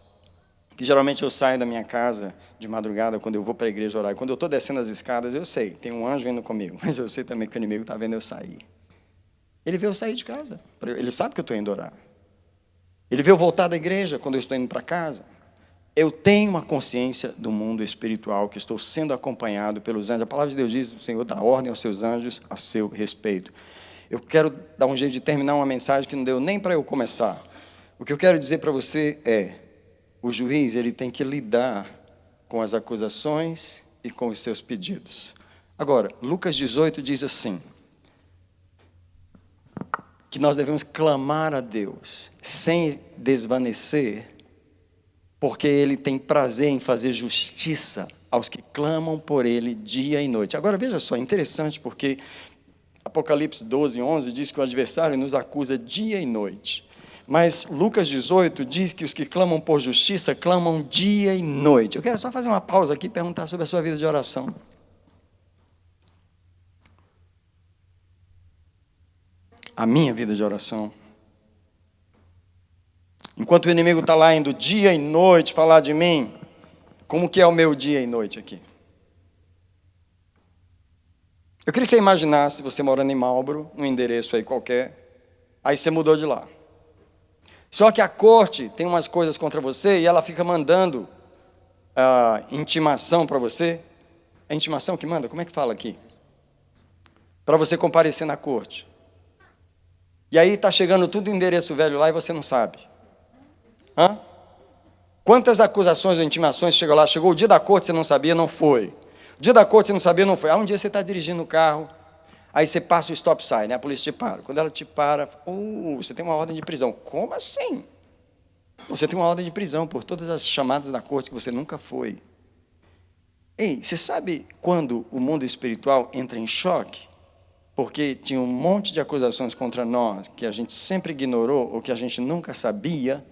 que geralmente eu saio da minha casa de madrugada, quando eu vou para a igreja orar. E quando eu estou descendo as escadas, eu sei, tem um anjo indo comigo, mas eu sei também que o inimigo está vendo eu sair. Ele vê eu sair de casa, ele sabe que eu estou indo orar. Ele vê eu voltar da igreja quando eu estou indo para casa. Eu tenho uma consciência do mundo espiritual, que estou sendo acompanhado pelos anjos. A palavra de Deus diz, o Senhor dá ordem aos seus anjos a seu respeito. Eu quero dar um jeito de terminar uma mensagem que não deu nem para eu começar. O que eu quero dizer para você é, o juiz ele tem que lidar com as acusações e com os seus pedidos. Agora, Lucas 18 diz assim, que nós devemos clamar a Deus, sem desvanecer porque Ele tem prazer em fazer justiça aos que clamam por Ele dia e noite. Agora, veja só, interessante, porque Apocalipse 12, 11 diz que o adversário nos acusa dia e noite. Mas Lucas 18 diz que os que clamam por justiça, clamam dia e noite. Eu quero só fazer uma pausa aqui e perguntar sobre a sua vida de oração. A minha vida de oração. Enquanto o inimigo está lá indo dia e noite falar de mim, como que é o meu dia e noite aqui? Eu queria que você imaginasse você morando em Marlboro, num endereço aí qualquer, aí você mudou de lá. Só que a corte tem umas coisas contra você e ela fica mandando intimação para você. É intimação que manda? Como é que fala aqui? Para você comparecer na corte. E aí está chegando tudo em endereço velho lá e você não sabe. Hã? Quantas acusações ou intimações chegou lá? Chegou o dia da corte, você não sabia, não foi. O dia da corte, você não sabia, não foi. Um dia você está dirigindo o carro, aí você passa o stop sign, né? A polícia te para. Quando ela te para, você tem uma ordem de prisão. Como assim? Você tem uma ordem de prisão por todas as chamadas da corte que você nunca foi. Ei, você sabe quando o mundo espiritual entra em choque? Porque tinha um monte de acusações contra nós, que a gente sempre ignorou, ou que a gente nunca sabia.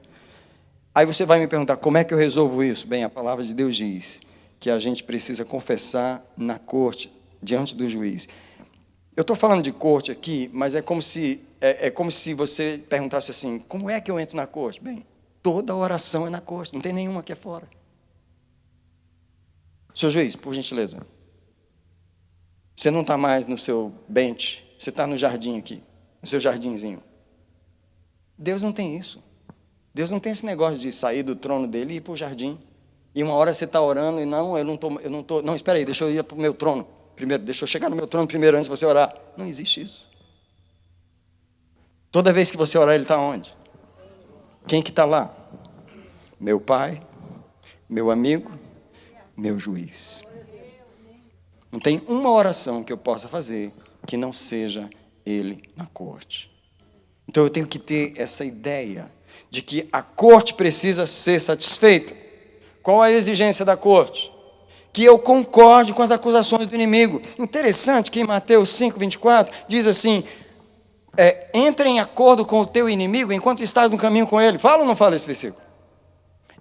Aí você vai me perguntar, como é que eu resolvo isso? Bem, a palavra de Deus diz que a gente precisa confessar na corte, diante do juiz. Eu estou falando de corte aqui, mas é como se você perguntasse assim, como é que eu entro na corte? Bem, toda oração é na corte, não tem nenhuma aqui fora. Senhor juiz, por gentileza, você não está mais no seu bench, você está no jardim aqui, no seu jardinzinho. Deus não tem isso. Deus não tem esse negócio de sair do trono dele e ir para o jardim. E uma hora você está orando e não, espera aí, deixa eu ir para o meu trono primeiro, deixa eu chegar no meu trono primeiro antes de você orar. Não existe isso. Toda vez que você orar, ele está onde? Quem que está lá? Meu pai, meu amigo, meu juiz. Não tem uma oração que eu possa fazer que não seja ele na corte. Então eu tenho que ter essa ideia de que a corte precisa ser satisfeita. Qual a exigência da corte? Que eu concorde com as acusações do inimigo. Interessante que em Mateus 5, 24, diz assim, entre em acordo com o teu inimigo enquanto estás no caminho com ele. Fala ou não fala esse versículo?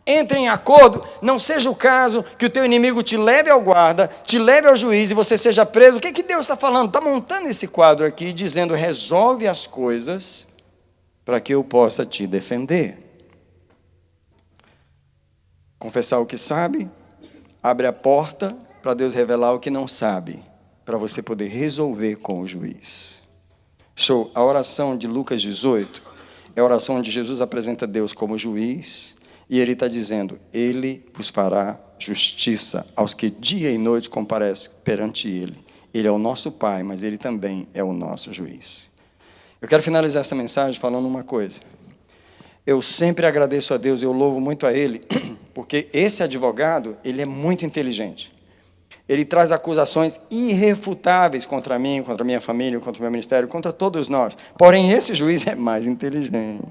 Entre em acordo, não seja o caso que o teu inimigo te leve ao guarda, te leve ao juiz e você seja preso. O que Deus está falando? Está montando esse quadro aqui, dizendo, resolve as coisas para que eu possa te defender. Confessar o que sabe, abre a porta para Deus revelar o que não sabe, para você poder resolver com o juiz. Show. A oração de Lucas 18 é a oração onde Jesus apresenta Deus como juiz, e ele está dizendo, ele vos fará justiça aos que dia e noite comparecem perante ele. Ele é o nosso Pai, mas ele também é o nosso juiz. Eu quero finalizar essa mensagem falando uma coisa. Eu sempre agradeço a Deus, eu louvo muito a Ele, porque esse advogado, ele é muito inteligente. Ele traz acusações irrefutáveis contra mim, contra a minha família, contra o meu ministério, contra todos nós. Porém, esse juiz é mais inteligente.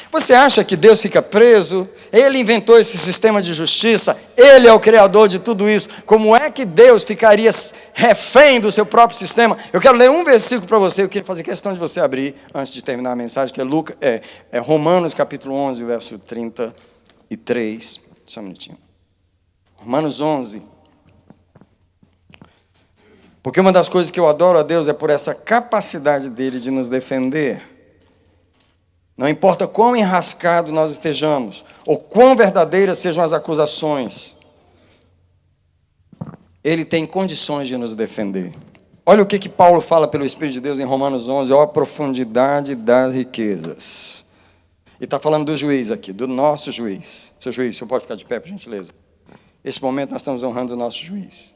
Você acha que Deus fica preso? Ele inventou esse sistema de justiça, Ele é o criador de tudo isso. Como é que Deus ficaria refém do seu próprio sistema? Eu quero ler um versículo para você, eu queria fazer questão de você abrir, antes de terminar a mensagem, que é Romanos capítulo 11, verso 33. Só um minutinho. Romanos 11. Porque uma das coisas que eu adoro a Deus é por essa capacidade dele de nos defender. Não importa quão enrascado nós estejamos, ou quão verdadeiras sejam as acusações, Ele tem condições de nos defender. Olha o que Paulo fala pelo Espírito de Deus em Romanos 11, ó a profundidade das riquezas. E está falando do juiz aqui, do nosso juiz. Seu juiz, o senhor pode ficar de pé, por gentileza? Nesse momento nós estamos honrando o nosso juiz.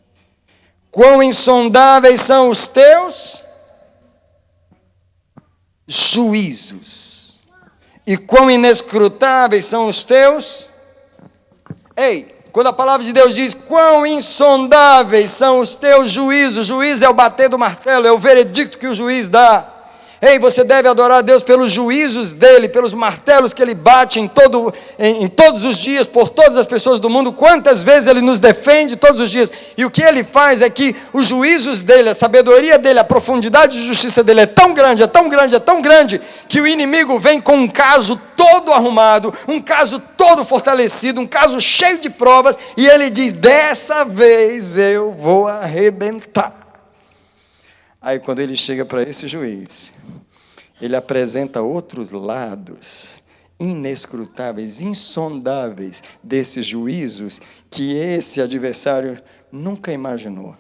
Quão insondáveis são os teus juízos. E quão inescrutáveis são os teus... Ei, quando a palavra de Deus diz quão insondáveis são os teus juízos, juiz é o bater do martelo, é o veredicto que o juiz dá. Ei, você deve adorar a Deus pelos juízos dele, pelos martelos que ele bate em todos os dias, por todas as pessoas do mundo. Quantas vezes ele nos defende todos os dias. E o que ele faz é que os juízos dele, a sabedoria dele, a profundidade de justiça dele é tão grande, é tão grande, é tão grande, que o inimigo vem com um caso todo arrumado, um caso todo fortalecido, um caso cheio de provas, e ele diz: dessa vez eu vou arrebentar. Aí quando ele chega para esse juiz, ele apresenta outros lados inescrutáveis, insondáveis desses juízos que esse adversário nunca imaginou.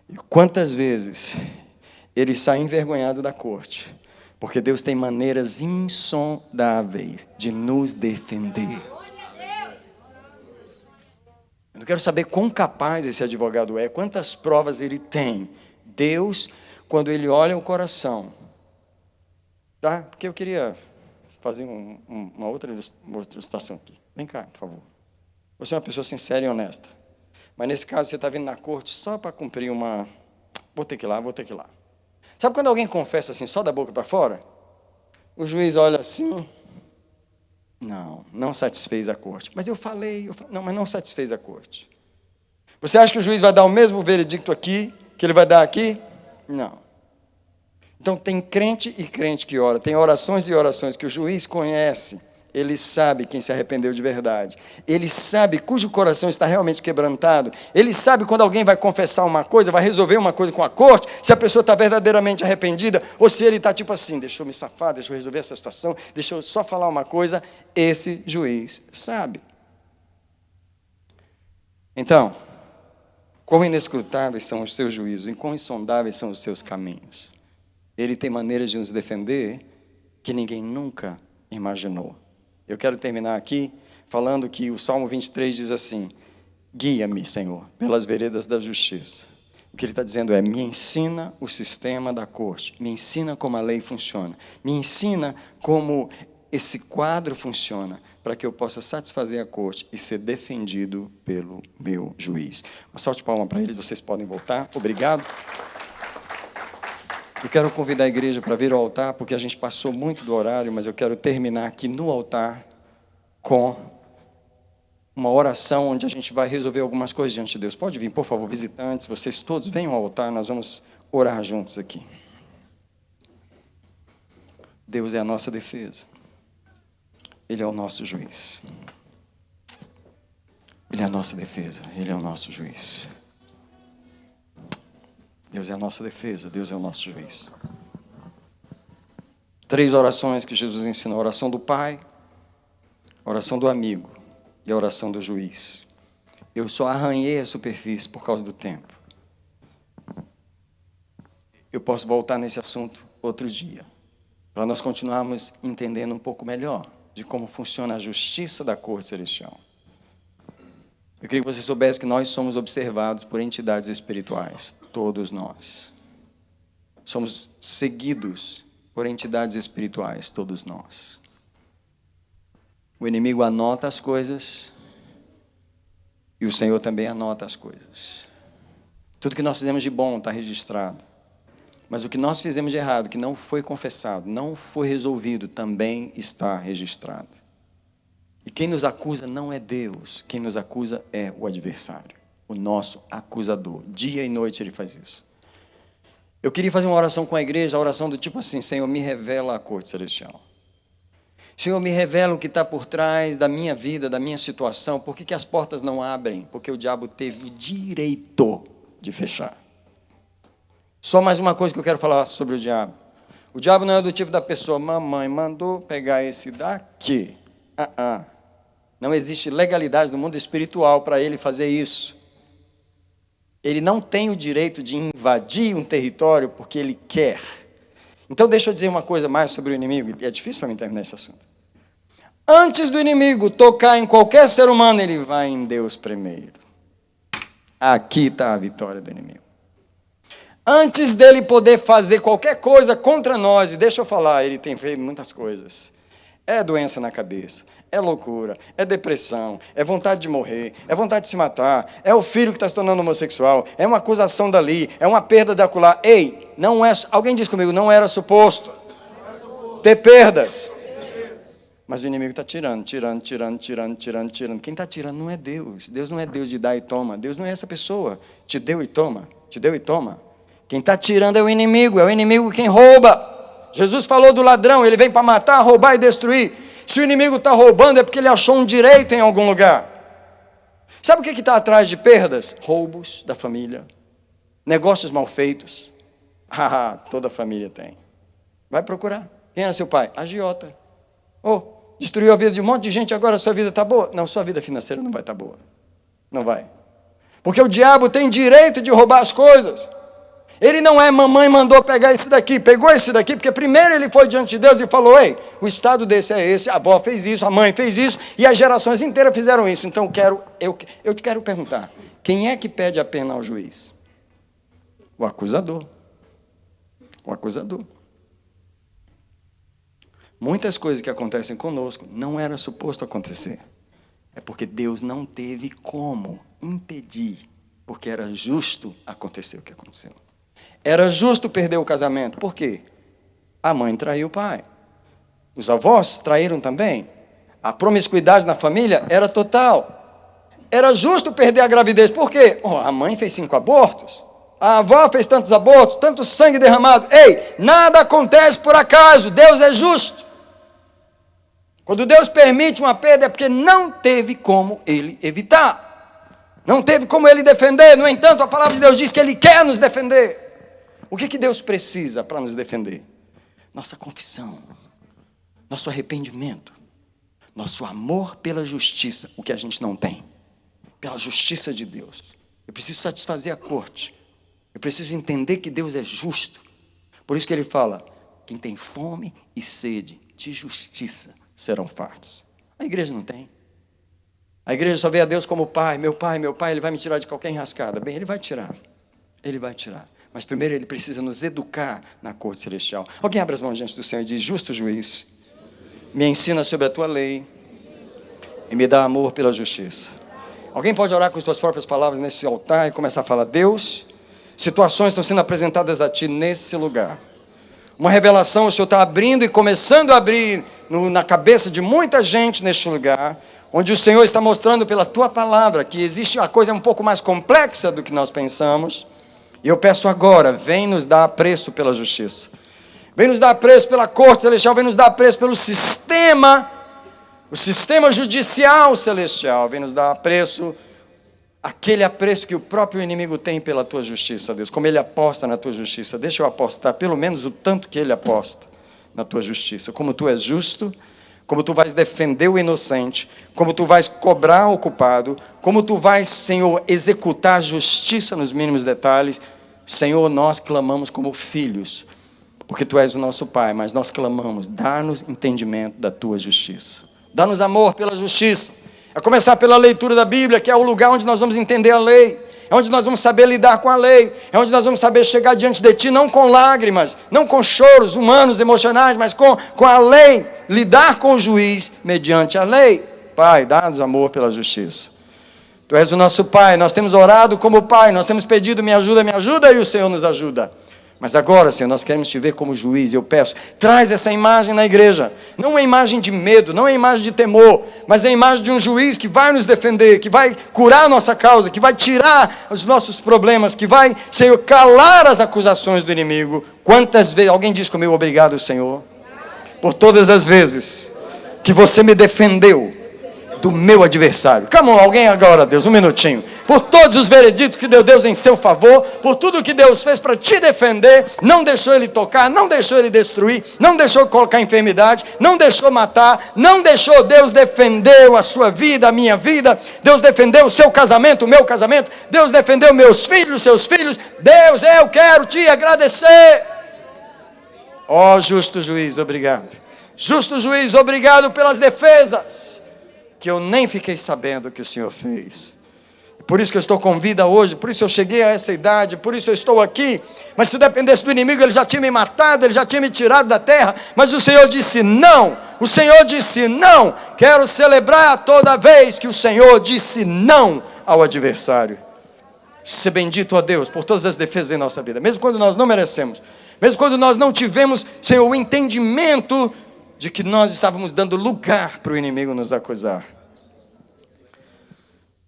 E quantas vezes ele sai envergonhado da corte, porque Deus tem maneiras insondáveis de nos defender. Eu não quero saber quão capaz esse advogado é, quantas provas ele tem. Deus, quando ele olha o coração, tá? Porque eu queria fazer uma outra ilustração aqui. Vem cá, por favor. Você é uma pessoa sincera e honesta. Mas nesse caso você está vindo na corte só para cumprir uma... Vou ter que ir lá. Sabe quando alguém confessa assim, só da boca para fora? O juiz olha assim... Não satisfez a corte. Mas eu falei... Não, mas não satisfez a corte. Você acha que o juiz vai dar o mesmo veredicto aqui que ele vai dar aqui? Não. Então tem crente e crente que ora. Tem orações e orações que o juiz conhece. Ele sabe quem se arrependeu de verdade. Ele sabe cujo coração está realmente quebrantado. Ele sabe quando alguém vai confessar uma coisa, vai resolver uma coisa com a corte, se a pessoa está verdadeiramente arrependida, ou se ele está tipo assim: deixa eu me safar, deixa eu resolver essa situação, deixa eu só falar uma coisa. Esse juiz sabe. Então, quão inescrutáveis são os seus juízos, e quão insondáveis são os seus caminhos. Ele tem maneiras de nos defender que ninguém nunca imaginou. Eu quero terminar aqui falando que o Salmo 23 diz assim: guia-me, Senhor, pelas veredas da justiça. O que ele está dizendo é: me ensina o sistema da corte, me ensina como a lei funciona, me ensina como esse quadro funciona, para que eu possa satisfazer a corte e ser defendido pelo meu juiz. Uma salva de palmas para eles, vocês podem voltar. Obrigado. Eu quero convidar a igreja para vir ao altar, porque a gente passou muito do horário, mas eu quero terminar aqui no altar com uma oração onde a gente vai resolver algumas coisas diante de Deus. Pode vir, por favor, visitantes, vocês todos venham ao altar, nós vamos orar juntos aqui. Deus é a nossa defesa. Ele é o nosso juiz. Ele é a nossa defesa. Ele é o nosso juiz. Deus é a nossa defesa. Deus é o nosso juiz. 3 orações que Jesus ensina: a oração do Pai, a oração do amigo e a oração do juiz. Eu só arranhei a superfície por causa do tempo. Eu posso voltar nesse assunto outro dia, para nós continuarmos entendendo um pouco melhor de como funciona a justiça da corte celestial. Eu queria que você soubesse que nós somos observados por entidades espirituais, todos nós. Somos seguidos por entidades espirituais, todos nós. O inimigo anota as coisas e o Senhor também anota as coisas. Tudo que nós fizemos de bom está registrado. Mas o que nós fizemos de errado, que não foi confessado, não foi resolvido, também está registrado. E quem nos acusa não é Deus, quem nos acusa é o adversário, o nosso acusador. Dia e noite ele faz isso. Eu queria fazer uma oração com a igreja, a oração do tipo assim: Senhor, me revela a corte celestial. Senhor, me revela o que está por trás da minha vida, da minha situação. Por que as portas não abrem? Porque o diabo teve o direito de fechar. Só mais uma coisa que eu quero falar sobre o diabo. O diabo não é do tipo da pessoa: mamãe mandou pegar esse daqui. Não existe legalidade no mundo espiritual para ele fazer isso. Ele não tem o direito de invadir um território porque ele quer. Então deixa eu dizer uma coisa mais sobre o inimigo. É difícil para mim terminar esse assunto. Antes do inimigo tocar em qualquer ser humano, ele vai em Deus primeiro. Aqui está a vitória do inimigo. Antes dele poder fazer qualquer coisa contra nós, e deixa eu falar, ele tem feito muitas coisas. É doença na cabeça, é loucura, é depressão, é vontade de morrer, é vontade de se matar, é o filho que está se tornando homossexual, é uma acusação dali, é uma perda da acolá. Ei, não é, alguém diz comigo, não era suposto ter perdas. Mas o inimigo está tirando. Quem está tirando não é Deus. Deus não é Deus de dar e toma. Deus não é essa pessoa. Te deu e toma. Quem está tirando é o inimigo quem rouba. Jesus falou do ladrão, ele vem para matar, roubar e destruir. Se o inimigo está roubando é porque ele achou um direito em algum lugar. Sabe o que está atrás de perdas? Roubos da família, negócios mal feitos. Toda família tem. Vai procurar. Quem era seu pai? Agiota. Destruiu a vida de um monte de gente, agora a sua vida está boa? Não, sua vida financeira não vai estar boa. Não vai. Porque o diabo tem direito de roubar as coisas. Ele não é mamãe mandou pegar esse daqui, pegou esse daqui, porque primeiro ele foi diante de Deus e falou, ei, o estado desse é esse, a avó fez isso, a mãe fez isso, e as gerações inteiras fizeram isso. Então eu te quero perguntar, quem é que pede a pena ao juiz? O acusador. O acusador. Muitas coisas que acontecem conosco não era suposto acontecer. É porque Deus não teve como impedir, porque era justo acontecer o que aconteceu. Era justo perder o casamento. Por quê? A mãe traiu o pai. Os avós traíram também. A promiscuidade na família era total. Era justo perder a gravidez. Por quê? A mãe fez 5 abortos. A avó fez tantos abortos, tanto sangue derramado. Ei, nada acontece por acaso. Deus é justo. Quando Deus permite uma perda é porque não teve como Ele evitar. Não teve como Ele defender. No entanto, a palavra de Deus diz que Ele quer nos defender. O que Deus precisa para nos defender? Nossa confissão, nosso arrependimento, nosso amor pela justiça, o que a gente não tem, pela justiça de Deus. Eu preciso satisfazer a corte, eu preciso entender que Deus é justo. Por isso que Ele fala, quem tem fome e sede de justiça serão fartos. A igreja não tem. A igreja só vê a Deus como pai, meu pai, Ele vai me tirar de qualquer enrascada. Bem, Ele vai tirar. Mas primeiro Ele precisa nos educar na corte celestial. Alguém abre as mãos diante do Senhor e diz, justo juiz, me ensina sobre a tua lei e me dá amor pela justiça. Alguém pode orar com as suas próprias palavras nesse altar e começar a falar, Deus, situações estão sendo apresentadas a Ti nesse lugar. Uma revelação o Senhor está abrindo e começando a abrir na cabeça de muita gente neste lugar, onde o Senhor está mostrando pela Tua palavra que existe uma coisa um pouco mais complexa do que nós pensamos. E eu peço agora, vem nos dar apreço pela justiça. Vem nos dar apreço pela corte celestial, vem nos dar apreço pelo sistema, o sistema judicial celestial. Vem nos dar apreço, aquele apreço que o próprio inimigo tem pela Tua justiça, Deus. Como ele aposta na Tua justiça. Deixa eu apostar pelo menos o tanto que ele aposta na Tua justiça. Como Tu és justo, como Tu vais defender o inocente, como Tu vais cobrar o culpado, como Tu vais, Senhor, executar a justiça nos mínimos detalhes. Senhor, nós clamamos como filhos, porque Tu és o nosso Pai, mas nós clamamos, dá-nos entendimento da Tua justiça. Dá-nos amor pela justiça. A começar pela leitura da Bíblia, que é o lugar onde nós vamos entender a lei. É onde nós vamos saber lidar com a lei. É onde nós vamos saber chegar diante de Ti, não com lágrimas, não com choros humanos, emocionais, mas com a lei. Lidar com o juiz mediante a lei. Pai, dá-nos amor pela justiça. Tu és o nosso Pai, nós temos orado como Pai, nós temos pedido me ajuda, e o Senhor nos ajuda. Mas agora, Senhor, nós queremos Te ver como juiz. Eu peço, traz essa imagem na igreja. Não uma imagem de medo, não uma imagem de temor, mas a imagem de um juiz que vai nos defender, que vai curar a nossa causa, que vai tirar os nossos problemas, que vai, Senhor, calar as acusações do inimigo. Quantas vezes, alguém diz comigo, obrigado, Senhor, por todas as vezes que você me defendeu do meu adversário. Come on, alguém agora, Deus, um minutinho. Por todos os vereditos que deu Deus em seu favor, por tudo que Deus fez para te defender, não deixou Ele tocar, não deixou Ele destruir, não deixou colocar enfermidade, não deixou matar, não deixou. Deus defendeu a sua vida, a minha vida, Deus defendeu o seu casamento, o meu casamento, Deus defendeu meus filhos, seus filhos. Deus, eu quero Te agradecer. Ó justo juiz, obrigado. Justo juiz, obrigado pelas defesas que eu nem fiquei sabendo que o Senhor fez. Por isso que eu estou com vida hoje, por isso eu cheguei a essa idade, por isso eu estou aqui. Mas se dependesse do inimigo, ele já tinha me matado, ele já tinha me tirado da terra. Mas o Senhor disse não, o Senhor disse não. Quero celebrar toda vez que o Senhor disse não ao adversário. Ser bendito a Deus por todas as defesas em nossa vida, mesmo quando nós não merecemos, mesmo quando nós não tivemos, Senhor, o entendimento de que nós estávamos dando lugar para o inimigo nos acusar.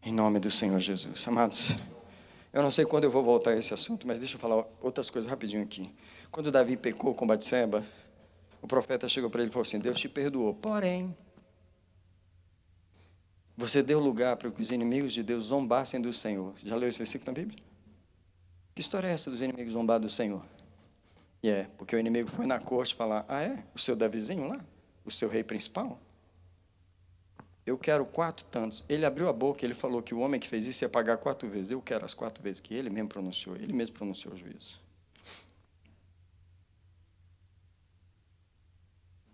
Em nome do Senhor Jesus. Amados, eu não sei quando eu vou voltar a esse assunto, mas deixa eu falar outras coisas rapidinho aqui. Quando Davi pecou com Batseba, o profeta chegou para ele e falou assim: Deus te perdoou, porém, você deu lugar para que os inimigos de Deus zombassem do Senhor. Já leu esse versículo na Bíblia? Que história é essa dos inimigos zombar do Senhor? Porque o inimigo foi na corte falar: o seu Davizinho lá? O seu rei principal? Eu quero 4 tantos. Ele abriu a boca, ele falou que o homem que fez isso ia pagar 4 vezes. Eu quero as 4 vezes que ele mesmo pronunciou o juízo.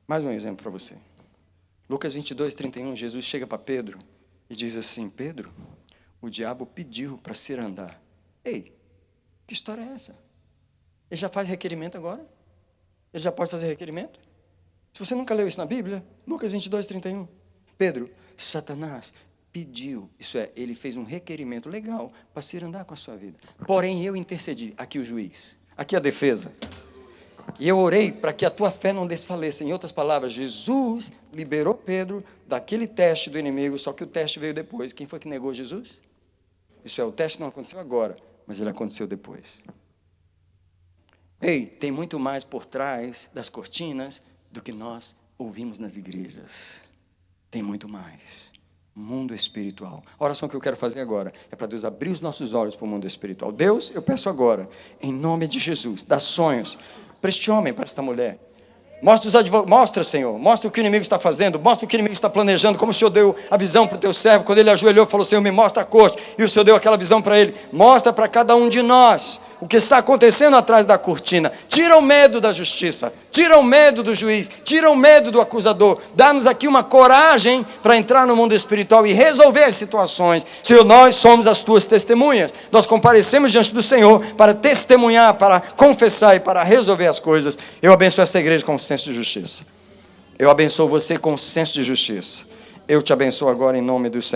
Mais um exemplo para você. Lucas 22, 31, Jesus chega para Pedro e diz assim: Pedro, o diabo pediu para se andar. Ei, que história é essa? Ele já faz requerimento agora? Ele já pode fazer requerimento? Se você nunca leu isso na Bíblia, Lucas 22, 31. Pedro, Satanás pediu, isso é, ele fez um requerimento legal para se andar com a sua vida. Porém, eu intercedi, aqui o juiz, aqui a defesa. E eu orei para que a tua fé não desfaleça. Em outras palavras, Jesus liberou Pedro daquele teste do inimigo, só que o teste veio depois. Quem foi que negou Jesus? Isso é, o teste não aconteceu agora, mas ele aconteceu depois. Ei, tem muito mais por trás das cortinas do que nós ouvimos nas igrejas. Tem muito mais. Mundo espiritual. A oração que eu quero fazer agora é para Deus abrir os nossos olhos para o mundo espiritual. Deus, eu peço agora, em nome de Jesus, dá sonhos para este homem, para esta mulher. Mostra, Senhor, mostra o que o inimigo está fazendo, mostra o que o inimigo está planejando, como o Senhor deu a visão para o teu servo, quando ele ajoelhou e falou: Senhor, me mostra a corte, e o Senhor deu aquela visão para ele. Mostra para cada um de nós o que está acontecendo atrás da cortina. Tira o medo da justiça, tira o medo do juiz, tira o medo do acusador. Dá-nos aqui uma coragem para entrar no mundo espiritual e resolver as situações. Senhor, nós somos as tuas testemunhas. Nós comparecemos diante do Senhor para testemunhar, para confessar e para resolver as coisas. Eu abençoo essa igreja com senso de justiça. Eu abençoo você com senso de justiça. Eu te abençoo agora em nome do Senhor.